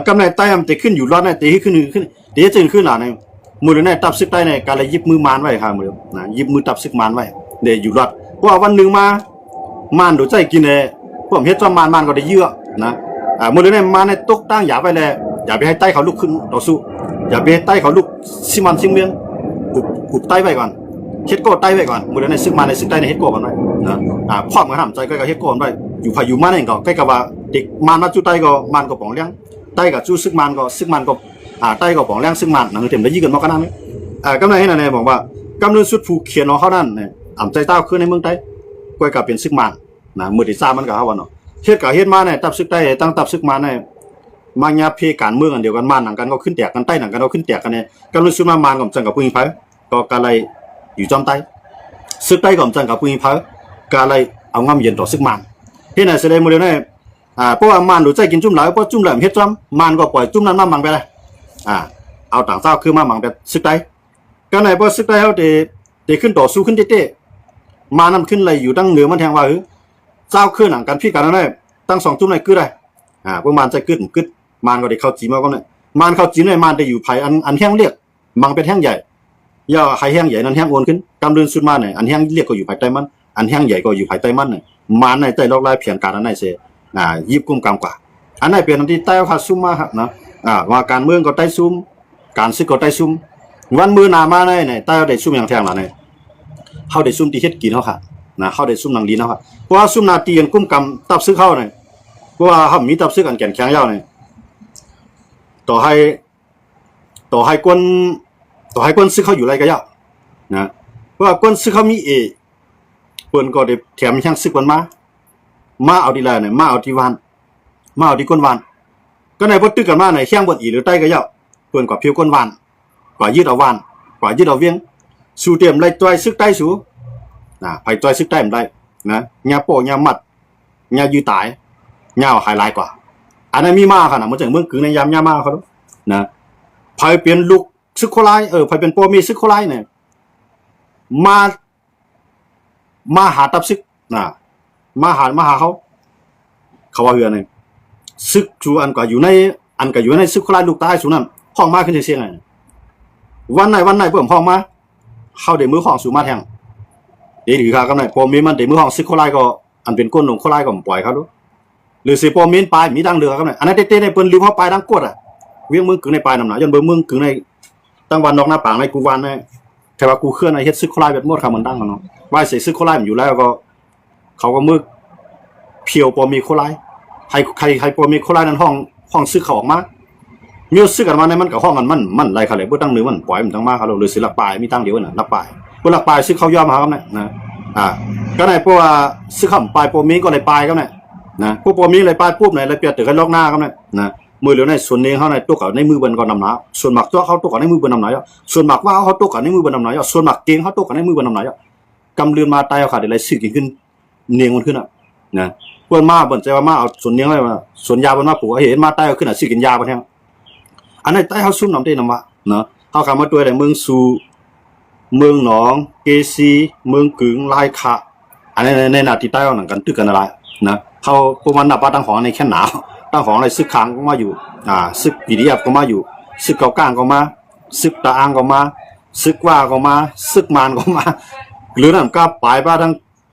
กำไรใต้มันจะขึ้นอยู่รอดเนี่ยตีขึ้นตีจะขึ้นหล่ะเนี่ยมือเนี่ยตับซึกใต้เนี่ยการเลยยิบมือมานไว้ค่ะมือนะยิบมือตับซึกมานไว้เดี๋ยวอยู่รอดเพราะวันหนึ่งมามานดูใจกินเลยพวกเฮ็ดจอมมานก็ได้เยอะนะมือเนี่ยมาในตกตั้งอย่าไปเลยอย่าไปให้ใต้เขาลุกขึ้นต่อสู้อย่าไปให้ใต้เขาลุกซิมันซิงเมียงอุบใต้ไว้ก่อนเฮ็ดโก้ใต้ไว้ก่อนมือเนี่ยซึกมาในซึกใต้ในเฮ็ดโก้กันไว้นะพร้อมกันทำใจก็เฮ็ดโก้กันไว้อยู่พายุมาเนี่ยก็ใกล้กับว่าเด็กมานมาจุใต้ก็มานก็ป่องเลี้ยงใต้กับจู้ซึกมันก็ใต้ก็ป่องเลี้ยงซึกมันนั่นเต็มได้ยี่กันมากันนั่นกำไรให้นั่นเนี่ยบอกว่ากำเนิดสุดผูกเขียนของเขานั่นเนี่ยใจเต้าขึ้นในเมืองใต้ก็กับเป็นซึกมันนะมือที่3มันก็เฮาว่าเนาะเฮ็ดกับเฮ็ดมาเนี่ยตับซึกใต้ตั้งตับซึกมันเนี่ยมาญาเพการเมืองกันเดียวกันมันหนังกันก็ขึ้นแตกกันใต้หนังกันก็ขึ้นแตกกันเนี่ยกำเนิดสุดมันกับจังกับผู้หญิงไผก็กะไรอยู่จอมใต้ซึกใต้กับจังกับผู้หญิงไผกะไรเอางำเย็นต่อซึกมันเฮ็ดน่ะแสดงมื้อนี้เพราะว่ามันดูใจกินจุ่มหลายเพราะจุ่มแหลมเฮ็ดจ้ำมันก็ปล่อยจุ่มนั้นมามังไปเลยเอาต่างเจ้าคือมามังแบบซึกใต้ก็ไหนพอซึกใต้เขาเดขึ้นต่อสู้ขึ้นเต้มานำขึ้นเลยอยู่ตั้งเหนือมันแทงว่าเจ้าขึ้นหนังกันพี่กันนั่นเลยตั้ง2จุ่มไหนกึดได้พวกมันใจกึดมันก็ได้เข้าจีมาก็เนี่ยมันเข้าจีเนี่ยมันได้อยู่ไผ่อันแห้งเรียกมังเป็นแห้งใหญ่ย่อไผ่แห้งใหญ่นั้นแห้งโอนขึ้นกำเดินสุดมาเนี่ยอันแห้งเรียกก็อยู่ไผ่ใต้มันอันแห้งใหญ่ก็อยู่ไผ่ใต้มันเนี่ยมันในใจลอกลายเพียงการอันไหนเสียยิบกุมกำกว่าอันไหนเป็นอันที่ใต้เขาซุ่มมาครับนะว่าการเมืองก็ใต้ซุ่มการซึกก็ใต้ซุ่มวันมือนามาในใต้เขาได้ซุ่มอย่างแทงหล่ะเนี่ยเขาได้ซุ่มที่เฮ็ดกินเขาค่ะนะเขาได้ซุ่มนางลีนเขาค่ะเพราะว่าซุ่มนาตีกันกุมกำตับซึกเขาเนี่ยเพราะว่าเขามีตับซึกกันแก่นแข็งยาวเนี่ยต่อให้ก้นซึกเขาอยู่ไรก็ยาวนะเพราะว่าก้นซึกเขามีเปิ้นก็ได้แถมแห่งซึกมันมาเอาดีแลเนี่ยมาเอาที่วานมาเอาที่ก้นวานก็ในบ่ตึกกันมาในแข้งบ่อีหรือใต้ก็ยาวเปิ้นกว่าผิวก้นวานกว่ายืดเอาวานกว่ายืดเอาเวียงสู่เตรียมไล่ต้อยซึกใต้สู่ไผต้อยซึกใต้มันได้นะญาโป้ญามัดญายื้อตายญาเอาหายหลายกว่าอันนั้นมีมาค่ะนะมันจังเมืองกึ่งในยามญามาเขานะไผเป็นลูกซึกโคไลไผเป็นพ่อมีซึกโคไลเนี่ยมาหาตับซึกมาหาเขาว่าเฮือนี่ซึกจูอันก็อยู่ในซึกโคราชลูกใต้สูนั่นห้องมาขึ้นเสียงไงวันไหนเพิ่มห้องมาเข้าได้มือห้องสู่มาแทงเดี๋ยวถือค่ะกำไรพอมีมันได้มือห้องซึกโคราชก็อันเป็นก้นลงโคราชก็ปล่อยเขาดูหรือสิพอมีนปลายมีดังเดือกำไรอันนั้นเต้ในเปิ้นลืมเฮาปลายดังกดเวียงมึงกึ่งในปลายนำหนาย้อนเบิ่งมึงกึ่งในตั้งวันนอกหน้าปางในกูวันในแต่ว่ากูเคลื่อนไอ้เฮ็ดซึกโคราชแบบหมดค่ะมันดังเนาะว่าใส่ซึกโคราชอยู่แล้วก็เขาก็มึกเพียวปอมีโคไลใครปอมีโคไลนั้นห้องซื้อเขาออกมามีซื้อกันมาในมันกับห้องกันมันไรเขาเลยบ่ตั้งหรือมันปล่อยมันตั้งมาเขาเลยสิลักปลายมีตั้งเดียวน่ะลักปลายบ่ลักปลายซื้อเขายอมมาครับนะก็ไหนเพราะว่าซื้อคำปลายปอมีก็เลยปลายครับเนี่ยนะพวกปอมีเลยปลายปุ๊บเนี่ยเลยเปียตึกกันล็อกหน้าครับเนี่ยนะมือเหลือในส่วนนี้เขาในตกกับในมือบนก่อนนำหนาส่วนหมักตัวเขาตกกับในมือบนนำหนาส่วนหมักว่าเขาตกกับในมือบนนำหนาส่วนหมักเก่งเขาตกกับในมือบนนำหนากำเรือนมาตายเอาขาดอะไรซื้อกินขึ้นเนียงมันขึ้นนะเพื่อนมาบ่นใจว่ามาเอาส่วนเนียงอะไรมาส่วนยาบ่นมาปลูกเห็นมาตายเอาขึ้นซื้อกินยาบ่แท้อันนั้นตายเขาซุ่มนำได้นำว่าเนาะเขาคำว่าตัวแต่เมืองสูเมืองหนองเกซีเมืองกึ่งลายขะอันนี้ในนาทีใต้เอาหนังกันตึกกันอะไรนะเขาพวกมันนับว่าตั้งของในแค่หนาวตั้งของอะไรซึกค้างก็มาอยู่ซึกปีเดียบก็มาอยู่ซึกเกาก้างก็มาซึกตาอ่างก็มาซึกว่าก็มาซึกมานก็มาหรือนั่นก็ปลายป้าทั้ง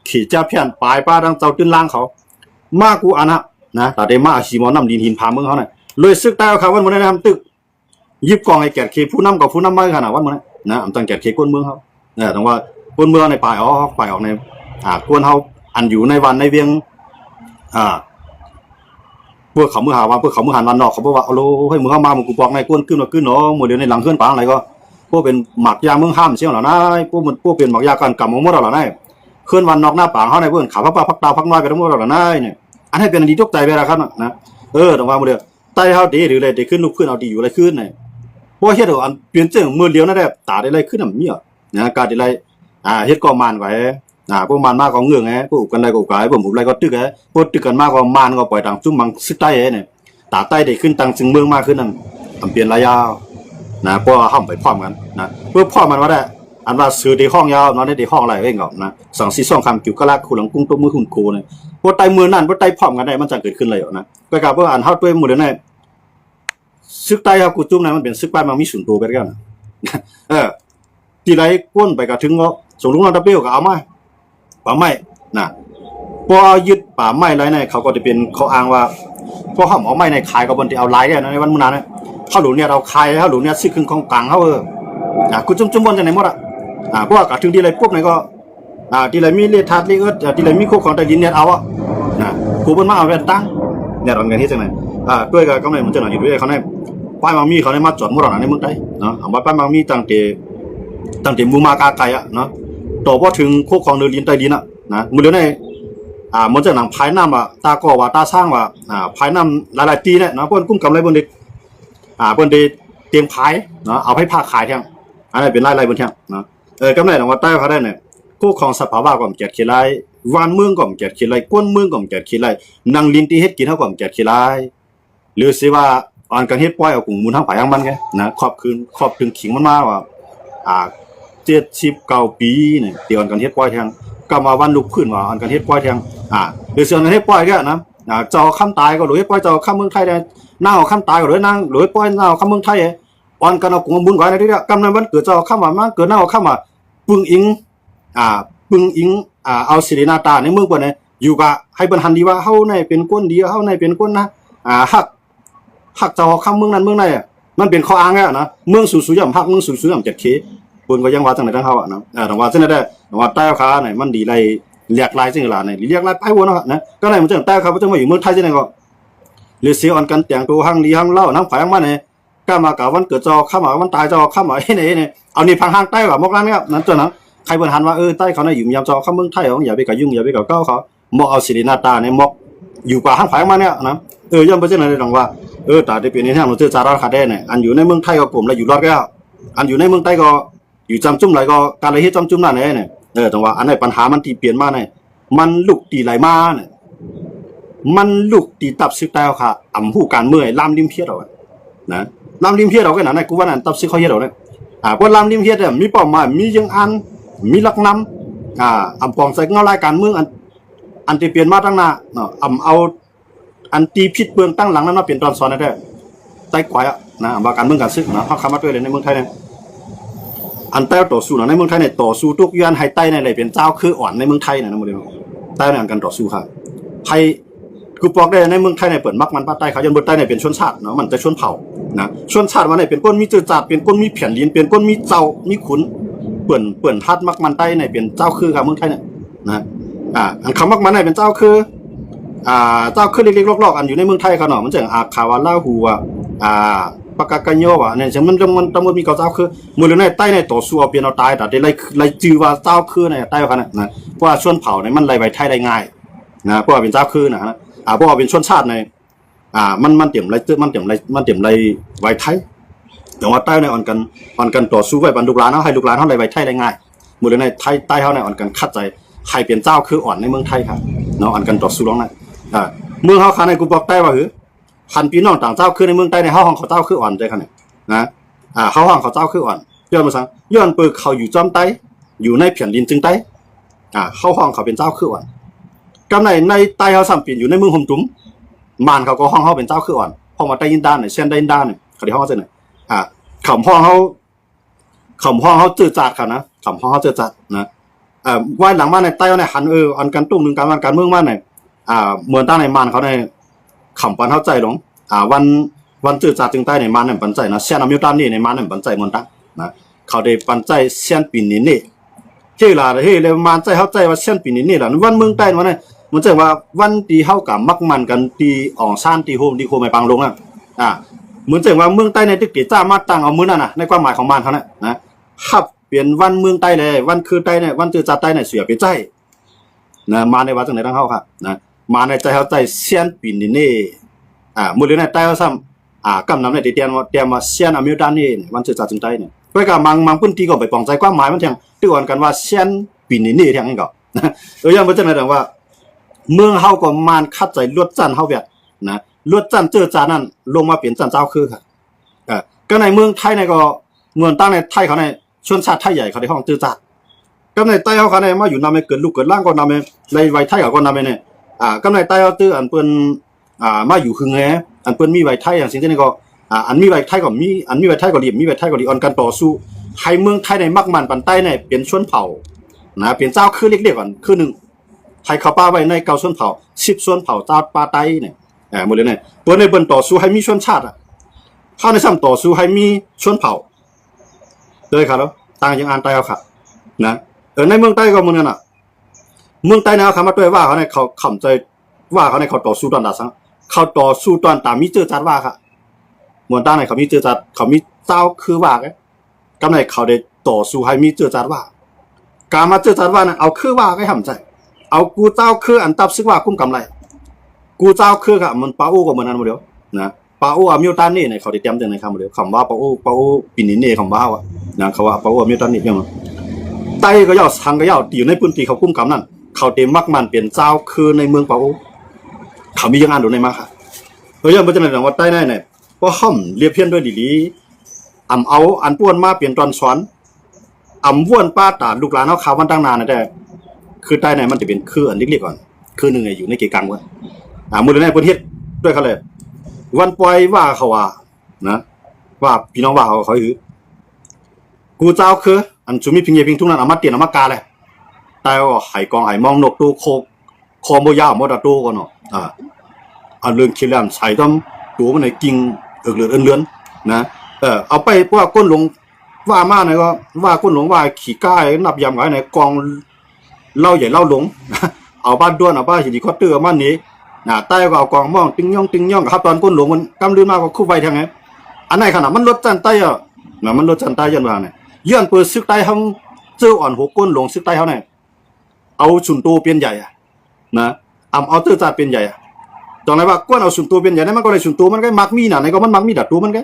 ขี่เจ้าเพี้ยนปลายป้าทั้งเจ้าตื้นล่างเขามากูอันนะแต่เดมาอาชีมอน้ำดินหินพาเมืองเขาเนี่ยเลยซึกใต้เขาวันมื้อนี้ทำตึกยิบกองไอ้แก่เคผู้นำกับผู้นำไม่ขนาดวันมื้อนี้นะอันตั้งแก่เคก้นเมืองเขาเนี่ยแต่ว่าก้นเมืองในปลายออกในกวนเขาอันอยู่ในวันในเวียงพวกเขามือหาวันพวกเขามือหันวันนอกเขาบอกว่าโอ้โหให้มึงเข้ามามึงกูบอกในก้นขึ้นมาขึ้นเนาะมือเดียวในหลังขึ้นปางอะไรก็พวกเป็นหมักยาเมืองห้ามเชี่ยวเหล่านั้นพวกเป็นหมักยาการกำมงมดเหล่านั้นเคลื่อนวันนอกหน้าป่าเขาในเพื่อนขาพักดาวพักน้อยไปทั้งหมดเหล่านั้นเนี่ยอันให้เป็นอันดียกใจไปแล้วครับนะตรงว่ามือเดียวใต้เขาดีหรืออะไรดีขึ้นลูกขึ้นเอาดีอยู่อะไรขึ้นเนี่ยเพราะเฮ็ดอันเปลี่ยนเจ้ามือเลี้ยวนั่นแหละตาได้ไรขึ้นอ่ะมีอ่ะนะการได้ไรเฮ็ดกองมันไว้พวกมันมากก็เงือกไงพวกกันไรก็กายผมไรก็ตึกไงพวกตึกกันมากก็มันก็ปล่อยต่างจุ่มมังซึกใต้เนี่ยตาใต้ได้ขึ้นต่างจึงเมืองมากขึ้นนั่นเปลี่ยนระยะนะเพราะห้องไปพร้อมกันนะเพื่อพร้อมมันว่าได้อันว่าซื้อในห้องยาวนอนในห้องอะไรเองก่อนนะ2-4 คำกิ่วกะลักขุหลังกุ้งต้มมือหุ่นโกเนี่ยพวกไตมือนั่นพวกไตพร้อมกันได้มันจะเกิดขึ้นเลยนะก็กลับว่าอันเฮาด้วยมือเนี่ย ซึกใต้เฮากูจุ่มนั้นมันเป็นซึกบ้านมันมีศูนย์ตัวไปแล้วนะที่ไรก้นไปก็ถึงก็ส่งลุงน้องตะเปียวก็เอามาป่าไม้นะพอยึดป่าไม้ไรเนี่ยเขาก็จะเป็นเขาอ้างว่าพอเขาเอาไม้ในขายก็บนที่เอาลายเนี่ยในวันมื้อนั้นเขาหลุเนี่ยเราขายเขาหลุเนี่ยซื้อครึ่งของกลางเขากูจุ่มบนจังไหนหมดเพราะว่าก็ถึงที่ไรปุ๊บเนี่ยก็ที่ไรมีเลทัดเลเอิร์ดที่ไรมีโคของใต้ดินเนี่ยเอากูเพิ่นมาเอาแว่นตั้งเนี่ยตอนกันที่จังไหนด้วยกับกำไรมันจังไหนอยู่ด้วยเขาเนี่ยป้ายบางมีเขาเนี่ยมาจอดหมดในเมืองไทยเนาะเอาป้ายบางมีตั้งแต่มูมากาไก่เนาะต่อพอถึงโคของเรือดินใต้ดินนะมือเรือในมันจะหนังภายน้ำตาก่อว่าตาสร้างว่าภายน้ำหลายๆตีเนี่ยนะเพิ่นกุ้มกำไรบนเด็กเพิ่นได้เตรียมขายเนาะเอาให้ผ้าขายเที่ยงอันนี้เป็นรายบนเที่ยงเนาะกำไรของว่าใต้เขาได้เนี่ยโคของสภาวะก่อมแก่ขี้ไรวานเมืองก่อมแก่ขี้ไรก้นเมืองก่อมแก่ขี้ไรนางลิงตีเฮ็ดกินเท่าก่อมแก่ขี้ไรหรือสิว่าอันกันเฮ็ดปล่อยเอากลุ่มมูลทั้งภายทั้งมันไงนะครอบถึงขิงมันมาว่า79 ปีเนี่ยเดี๋ยวอันกันเฮ็ดปล่อยแทงก็มาวันลุกขึ้นว่าอันกันเฮ็ดปล่อยแทงหรือส่วนอันเฮ็ดปล่อยแค่นะเจ้าคำตายก็หรือเฮ็ดปล่อยเจ้าคำเมืองไทยได้นางเอาคำตายก็หรือนางหรือปล่อยนางเอาคำเมืองไทยอันกันเอากลุ่มบุญไว้ในที่นี้กำนั้นวันเกิดเจ้าคำว่ามันเกิดนางเอาคำว่าปึงอิงเอาศิรินาตาในเมืองเพิ่นเนี่ยอยู่กับให้เพิ่นหันดีว่าเฮาในเป็นคนดีเฮาในเป็นคนนะฮักเจ้าคำเมืองนั้นเมืองไหนมันเป็นข้ออ้างแล้วนะเมืองสู่ย่ำฮักเมืองสู่ย่ำ7Kเพิ่นก็ยังว่าจังได๋ทั้งเฮานะแต่ว่าจังได๋ว่าใต้ขาไหนมันดีไรเรียกลายจังล่ะไหนเรียกลายไปวนเนาะนะก็ไหนมันจังใต้ขาบ่จังมาอยู่เมืองไทยจังได๋ก็หรือสิออนกันแต่งตัวหังลีหังเล่าน้ำไผมาเนี่ยก็มากะวันเกิดเจ้าข้ามาวันตายเจ้าข้ามาเนี่ยเอานี่พังใต้ว่ามกลางเนี่ยนั้นจังนั้นใครเพิ่นหันว่าใต้เขาน่ะอยู่ยามเจ้าข้าเมืองไทยอย่าไปกะยุ่งอย่าไปกะเก้าเขามอกเอาศิรินาตาเนี่ยมอกอยู่กว่าหังไผมาเนี่ยนะย่อมบ่จังได๋ดอกว่าตาได้เป็นนี่ทางมันเจอจาราคาได้เนี่ยอันอยู่ในเมืองไทยก็ผมแล้วอยู่รอดแล้วอันอยู่ในเมืองใต้ก็อยู่จำจุ่มไหลก็การเลยเฮ็ดจำจุ่มนั่นแหละเนี่ยแต่ว่าอันไหนปัญหามันที่เปลี่ยนมาเนี่ยมันลุกตีไหลมาเนี่ยมันลุกตีตับซึกได้ค่ะอำหูการเมื่อยลามริมเพียดเอานะลามริมเพียดเอาก็นั่นกูว่านั่นตับซึกเขาเฮ็ดเอาเนี่ยเพราะลามริมเพียดเนี่ยมีเป้าหมายมียังอันมีหลักนำอำปองใส่เงารายการเมืองอันที่เปลี่ยนมาตั้งหน้าเนาะเอาอันตีผิดเบื้องตั้งหลังนั้นมาเปลี่ยนตอนสอนได้ใต้กวายนะว่าการเมืองการซึกนะเฮาคำมาด้วยเลยในเมืองไทยเนี่ยอันใต้ต่อสู้ในเมืองไทยเนี่ยต่อสู้ทุกอย่างให้ใต้ในเลยเป็นเจ้าคืออ่อนในเมืองไทยเนี่ยนะโมเดลใต้ในการต่อสู้ครับให้กูบอกได้ในเมืองไทยเนี่ยเปิดมักมันภาคใต้เขายันบนใต้เนี่ยเป็นชนชาติเนาะมันจะชนเผ่านะชนชาติว่าเนี่ยเป็นก้นมีจืดจัดเป็นก้นมีแผ่นดินเป็นก้นมีเจ้ามีขุนเปิ่นทัดมักมันใต้เนี่ยเป็นเจ้าคือครับเมืองไทยเนี่ยนะอันคำมักมันเนี่ยเป็นเจ้าคือเจ้าคือเล็กๆลอกๆอันอยู่ในเมืองไทยเขาเนาะมันจะอาคาวาลาหูปากกาโยว่ะเนี่ยฉันมันต้องมีเจ้าคือมือในใต้ในต่อสู้เอาเปลี่ยนเอาตายแต่ได้ไล่จื้อว่าเจ้าคือในใต้เขาเนี่ยนะเพราะว่าชนเผ่าเนี่ยมันไล่ไว้ไทยได้ง่ายนะเพราะว่าเป็นเจ้าคือนะเพราะว่าเป็นชนชาติในมันเต็มไล่มันเต็มไล่ไว้ไทยแต่ว่าใต้ในอ่อนกันต่อสู้ไว้บรรลุหลานเฮาให้ลูกหลานเฮาไล่ไว้ไทยได้ง่ายมือในไทยใต้เฮาในอ่อนกันคัดใจใครเป็นเจ้าคืออ่อนในเมืองไทยครับเนาะอ่อนกันต่อสู้ร้องนั้นเมืองเฮาคันในกูบอกใต้ว่าหือคันพี่น้องต่างเจ้าคือในเมืองใต้ในเฮาห้องเขาเจ้าคืออ่อนใจคันเนี่ยนะเฮาห้องเขาเจ้าคืออ่อนย้อนมาซังย้อนเปิดเขาอยู่จอมใต้อยู่ในแผ่นดินจึงใต้เฮาห้องเขาเป็นเจ้าคืออ่อนกำในใต้เฮาซ้ํเป็นอยู่ในเมืองห่มตุ้มมานเขาก็ห้องเฮาเป็นเจ้าคืออ่อนห้องมาใต้ยินด้านเนี่ยเส้นใต้ยินด้านเนี่ยเขาได้ห้องจังได๋ขำห้องเฮาจืดจัดค่ะนะขำห้องเฮาจืดจัดนะว่าหลังมาในใต้เนี่ยหันอันกันตุ้มนึงการเมืองมาเนี่ยเหมือนตั้งในมานเขาในขำปันเข้าใจหลงวันจืดจัดจึงใต้ในมานเนี่ยปันใจนะเซียนอเมริกันนี่ในมานเนี่ยปันใจเหมือนตั้งนะเขาได้ปันใจเซียนปีนี้นี่เฮ้ยล่ะเฮ้ยเลยมานใจเข้าใจว่าเซียนปีนี้นี่ล่ะวันเมืองใต้วันนี้มันจะว่าวันที่เฮากับมักมันกันที่อ่องซ่านที่โฮมที่โคไม่ปังลงเหมือนจะว่าเมืองใต้ในที่กิจจ้ามาตั้งเอามื้อนั้นน่ะในความหมายของมานเขาเนี่ยนะครับเปลี่ยนวันเมืองใต้เลยวันคือใต้เนี่ยวันจืดจัดใต้เนี่ยเสียไปใจนะมาในว่าจังได๋ทั้งเฮาครับนะมาในใจเฮาใจเซียนปีนี้นี่มื้อนี้ในใต้เฮาซ้ำกำนำในที่เตรียมว่าเซียนอเมริกันนี่วันจืดจัดจึงใต้เนี่ยก็ก็มังพื้นที่ก็ไปปองใจความหมายมันจังตื้ออ่อนกันว่าเซียนปีนี้นี่จังก็อย่างบ่จังได๋ว่าเมืองเฮาก็มานคัดใจลวดจันเฮาแบบนะลวดจันจืดจัดนั้นลงมาเป็นจันเจ้าคือครับก็ในเมืองไทยเนี่ยก็เมืองตั้งในไทยเขาในชนชาติไทยใหญ่เขาได้ห้องจืดจัดก็ในใต้เขาเนี่ยมาอยู่นำให้เกิดลูกเกิดล่างก็นำในไว้ไทยก็นำเนี่ยก็ในใต้เขาตื้ออันเปิ้นมาอยู่คึงแฮอันเปิ้นมีไว้ไทยอย่างสิ่งที่นี่ก็ อันมีไว้ไทยก็มีอันมีไว้ไทยก็ดีมีไว้ไทยก็ดีออนกันต่อสู้ให้เมืองไทยในมักมันปันใต้เนี่ยเป็นชนเผ่านะเป็นเจ้าคือเล็กๆก่อนคือหนึ่งให้เขาป้าไว้ในเก้าชนเผ่า10ชนเผ่าเจ้าป้าใต้เนี่ยหมดเลยเนี่ยตัวในเบิ่นต่อสู้ให้มีชนชาติเข้าในซ้ำต่อสู้ให้มีชนเผ่าเลยครับแล้วต่างอย่างอ่านใต้เอาค่ะนะในเมืองใต้ก็เหมือนกันเมืองใต้นะคำว่าด้วยว่าเขาเนี่ยเขาขำใจว่าเขาเนี่ยเขาต่อสู้ตอนดาสังเขาต่อสู้ตอนตามมีเจอจัดว่าค่ะมวนต้าไหนเขามีเจอจัดเขามีเจ้าคือว่าไงกำไรเขาได้ต่อสู้ให้มีเจอจัดว่าการมาเจอจัดว่านะเอาคือว่าให้ทำใจเอากูเจ้าคืออันตับซึกว่าคุ้มกำไรกูเจ้าคือค่ะมันป้าอู้ก็เหมือนนั้นหมดเดียวนะป้าอู้อเมริกันนี่เนี่ยเขาได้เตรียมใจในคำหมดเดียวคำว่าป้าอู้ปีนี้เนี่ยคำว่าว่ะนะเขาว่าป้าอู้อเมริกันนี่ยังไต้ก็ย่อทางก็ย่ออยู่ในพื้นที่เขาคุ้มกำนั่นเขาเต็มมักมันเปลี่ยนเจ้าคือในเมืองป้าอู้เขามียังงานดูในมาค่ะยังไม่จะไหนว่าใต้ไหนเนี่ยก็ห่อมเรียบเพี้ยนด้วยดีๆเอาอันป้วนมาเปลี่ยนตอนสอนว่วนป้าตาลูกหลานเขาข่าวมันตั้งนานนะแต่คือใต้ไหนมันจะเป็นคืออันเล็กๆก่อนคือหนึ่งอยู่ในเกี่กังวะมือในประเทศด้วยเขาเลยวันปล่อยว่าเขาว่านะว่าพี่น้องว่าเขาคือกูเจ้าคืออันชุมิพิงเยพิงทุกนั้นเอามาเตียนเอามากาเลยแต่ว่าไห่กองไห่มองนกตู้โคโมยาวมอดตู้ก่อนเนาะเรื่องคิดแล้วใส่ต้องตัวมันไหนกิ่งเลือนนะเอาไปเพราะว่าก้นหลงว่ามาไหนก็ว่าก้นหลงว่าขี่ก้ายนับยำไว้ไหนกองเล่าใหญ่เล่าหลงเอาบ้านด้วนเอาบ้านหินคอเตอร์มันนี้ใต้ก็เอากองมองติ้งย่องครับตอนก้นหลงมันกำลือมากกว่าคู่ไฟทางไงอันไหนขนาดมันลดจันใต้มันลดจันใต้ยันว่าเนี่ยย้อนเปิดซึกใต้ห้องเจ้าอ่อนหัวก้นหลงซึกใต้เขาเนี่ยเอาชุนโตเปลี่ยนใหญ่นะเอาเตอร์จัดเป็นใหญ่ตอนไหนว่าก้นเอาชุนตัวเป็นใหญ่นั้นมันก็เลยชุนตัวมันก็มักมีน่ะในก็มันมักมีดัดตัวมันก็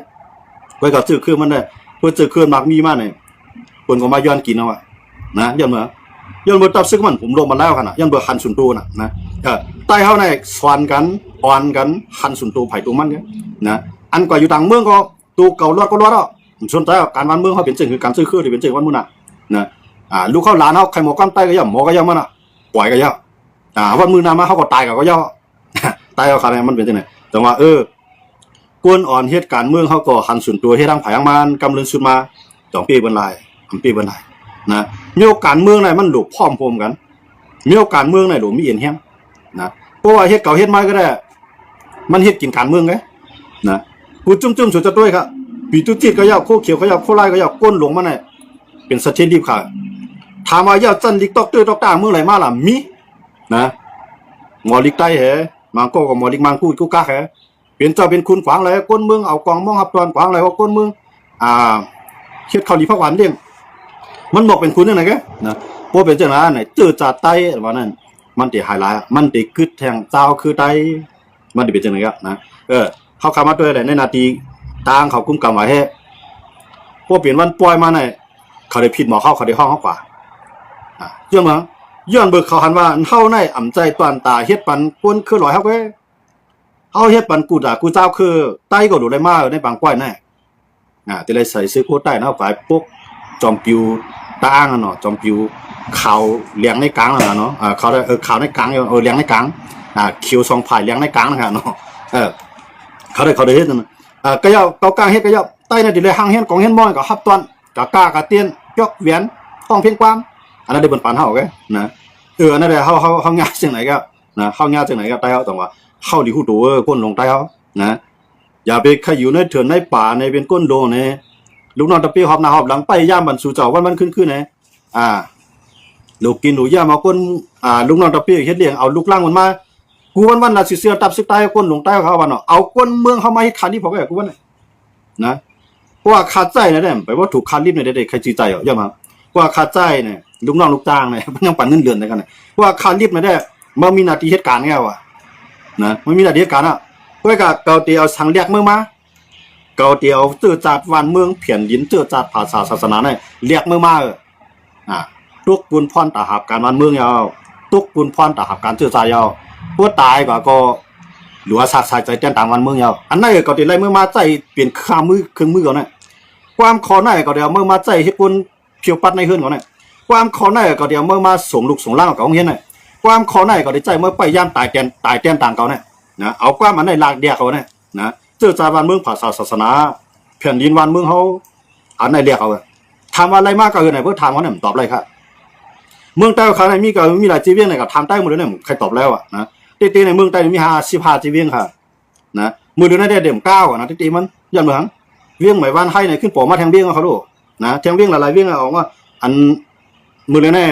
ไว้กับเจอเครื่องมันได้เพื่อเจอเครื่องมักมีมากเนี่ยคนก็มาย้อนกินเอานะย้อนเมื่อตับซึกมันผมลงมาแล้วขนาดย้อนเบอร์หันชุนตัวนะใต้เขาในสวนกันอ่อนกันหันชุนตัวไผ่ตัวมันก็นะอันก่อนอยู่ต่างเมืองก็ตัวเก่ารอดก็รอดอ่ะสนใจการวันเมืองเขาเป็นจริงคือการซื้อเครื่องหรือเป็นจริงวันมื้อน่ะนะลูกเข้าร้านเขาใครหมอก้อนใต้ก็ย่อมหมอก็ย่อมมันอ่ะปล่อยก็ย่อวันมื้อนามาเขาก็ตายก็ย่อตายเอาขาเนี่ยมันเป็นจังได๋แต่ว่ากวนอ่อนเหตุการณ์เมืองเขาก็หันสุนตัวเฮ็ดทางไผทางมันกำลืนสุดมา2ปีเบิ่นหลาย3ปีเบิ่นหลายนะมีโอกาสเมืองไหนมันหลบพร้อมโพมกันมีโอกาสเมืองไหนหลบมีเอ็นแฮมนะเพราะว่าเฮ็ดเก่าเฮ็ดใหม่ก็ได้มันเฮ็ดกินการเมืองไงนะกูจุ่มๆสุดจะด้วยครับปีตุจิตก็ยาวโคเขียวก็ยาวโคไล่ก็ยาวก้นหลงมันน่ะเป็นสเตรีบค่ะถามว่ายาวจันลิกตอกเตอร์ตอกตาเมืองไหนมาล่ะมีนะหมอลิกใต้แหมังก็หมอลิกมังพูดกูกะแหเป็นเจ้าเป็นคุณขวางเลยก้นเมืองเอากองมองหับตอนขวางเลยว่าก้นเมืองเฮ็ดข้าวดีผักหวานเด้งมันบอกเป็นคุณจังได๋แกนะบ่เป็นจังได๋ไหนเจอจ่าใต้ว่านั่นมันสิไฮไลท์มันสิกึดแทงเจ้าคือใต้มันสิเป็นจังได๋ครับนะเขาเข้ามาด้วยได้ในนาทีต่างเขากุมกำไว้ให้พวกเปลี่ยนวันปล่อยมาไหนเขาได้ผิดหมอเขาได้ห้องเขากว่าย้อนเบิกเขาหันว่าเฮาในอ่ำใจตอนตาเฮ็ดปันคนคือ100เฮาเว้ยเฮาเฮ็ดปันกูด่ากูเจ้าคือใต้ก็ดูได้มาในบางก้อยแน่แต่เลยใส่ซื้อโคตรใต้เนาะฝ่ายพวกจอมปิวต่างเนาะจอมปิวข่าวเลี้ยงในกลางเนาะเขาได้ข่าวในกลางเลี้ยงในกลางคิว2ฝ่ายเลี้ยงในกลางนะเนาะเขาได้เฮ็ดนั่นก็ยาวเกากลางเฮ็ดก็ยาวใต้น่ะดิเลยหางเฮ็ดของเฮ็ดม้อยก็ฮับตอนกะกากะเตียนยกเวียนห้องเพียงความอันนั้นได้บนปานเฮาแกนะอันนั้นได้เฮางาจังไหนก็นะเฮางาจังไหนก็ใต้เฮาต้องว่าเฮาดิฮู้ตัวก้นลงใต้เฮานะอย่าไปขอยู่ในเถื่อนในป่าในเป็นก้นโดในลูกน้องตะปี้หอบหน้าหอบหลังไปย่ามบันสู่เจ้าวันมันขึ้นๆนะลูกกินหนูย่ามาก้นลูกน้องตะปี้เฮ็ดเลี้ยงเอาลูกล่างมันมากูวันน่ะสิเสือตับซึกใต้ก้นลงใต้เขาว่าเนาะเอาก้นเมืองเฮามาเฮ็ดคันนี่พอแก่กูว่านะเพราะว่าขาดใจนะเนี่ยไปว่าถูกคันรีบเนี่ยได้ใครจีใจย่ามาเพราะว่าขาดใจเนี่ยลูกน้องลูกจ้างเนี่ยมันยังปั่นเงินเดือนได้กันเนี่ยเพราะว่าคันรีบเนี่ยได้มันมีหน้าที่เหตุการณ์ไงวะนะมันมีหน้าที่เหตุการณ์เพื่อกับเกาเตียวสังเรียกเมืองมาเกาเตียวเจอจัดวันเมืองเพียนดินเจอจัดภาษาศาสนาเนี่ยเรียกเมืองมาตุกปุนพรตาหับการวันเมืองยาวตุกปุนพรตาหับการเจอใจยาวผู้ตายก็หรือว่าสักใจเต้นต่างวันเมืองยาวอันนั้นเกาเตียวไล่เมืองมาใจเปลี่ยนข้ามือเครื่องมือก่อนเนี่ยความขอหน้าเกาเตียวเมืองมาใจเฮ็ดปุนเพียวปัดในเฮือนก่อนเนี่ยความขอหน้าเกาเตียวเมืองมาส่งลูกส่งล่างกับของเฮ็ดเนี่ยความขอหน้าเกาเตียวใจเมื่อไปย่ามตายแกนต่างเก่าเนี่ยนะเอาความอันไหนลากเดียเขาเนี่ยนะเจ จอจาวันเมืองภาษาศาสนาแผ่นดินวันเมืองเขาอันไหนเรียกเขาถามอะไรมากก็คือไหนเพื่อถามเขาเนี่ยตอบอะไรครับเมืองใต้เขาในมีก็มีหลายจีเวียงไหนกับถามใต้หมดเลยเนี่ยใครตอบแล้วอ่ะนะตีในเมืองใต้มี55จีเวียงค่ะนะมือเดือนนั้นได้เด่ม9นะตีมันยันเมืองเวียงหมายวันให้เนี่ยขึ้นปอมาแทงเวียงเขาดูนะแทงเวียงหลายๆเวียงออกว่าอันมือเดือนนี้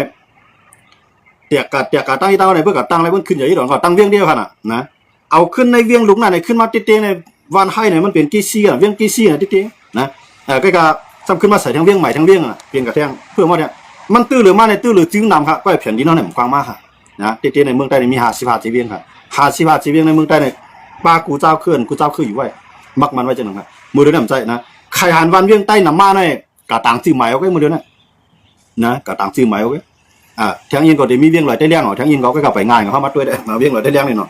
เตียกตั้งที่ตั้งอะไรเพื่อกับตั้งอะไรเพื่อขึ้นใหญ่ที่หลังก็ตั้งเวียงเดียวค่ะนะเอาขึ้นในเวียงลุกนั่นในขึ้นมาตีในวันให้เนี่ยมันเป็นกี้ซี่อ่ะเวียงกี้ซี่นะตีนะก็จะซ้ำขึ้นมาใส่ทั้งเวียงใหม่ทั้งเวียงอ่ะเวียงกับแทงเพื่อว่าเนี่ยมันตื้อหรือมาในตื้อหรือจึงนำครับก็แผ่นดินนั่นเนี่ยมันกว้างมากค่ะนะตีในเมืองใต้เนี่ยมี55จีเวียงค่ะ55จีเวียงในเมืองใต้เนี่ยป้ากูเจ้าเคลื่อนอยู่ไว้มักมันไว้จังหนังครับมือเดือนน้ำใจนะใครหันวันเวียงใต้น้ำมาเนี่ยกะต่างจื่อหมายเอาไว้มือเดือนนะกะต่างจื่อหมายเอาไว้แทงยิงก็เดี๋ยวมีเวียงลอยได้เลี้ยงหรอแทงยิงก็กลับไปง่ายกับเขามาด้วยได้มาเวียงลอยได้เลี้ยงนี่เนาะ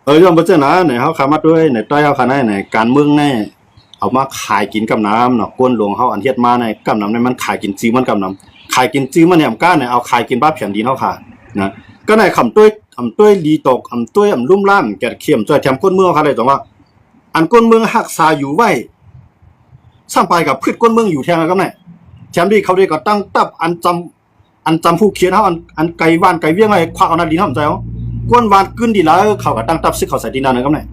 ยอมบ่เจ้านะเนี่ยเขาขามาด้วยเนี่ยใต้เขาขาในเนี่ยการเมืองเนี่ยเอามาขายกินกับน้ำเนาะก้นหลวงเขาอันเฮ็ดมาในกับน้ำในมันขายกินจีมันกับน้ำขายกินจีมันเนี่ยก้าเนี่ยเอาขายกินบ้าแผ่นดินเขาขานะก็ในคำต้วยลีตกต้วยลุ่มล่ามแกะเขียมจ่อยแถมก้นเมืองเขาเลยตรงว่าอันก้นเมืองหักษาอยู่ไว้สร้างไปกับพืชก้นเมืองอยู่แทงกันเนี่ยแถมที่เขาได้ก็ตั้งตับอันจำผู้เขียนเขาอันไก่ว่านไก่เวียงอะไรควักเอานาดินเขาใจเขาก้นวานขึ้นดีแล้วเขาก็ตั้งตับซึกเขาใส่ดินนะครับเนี่ย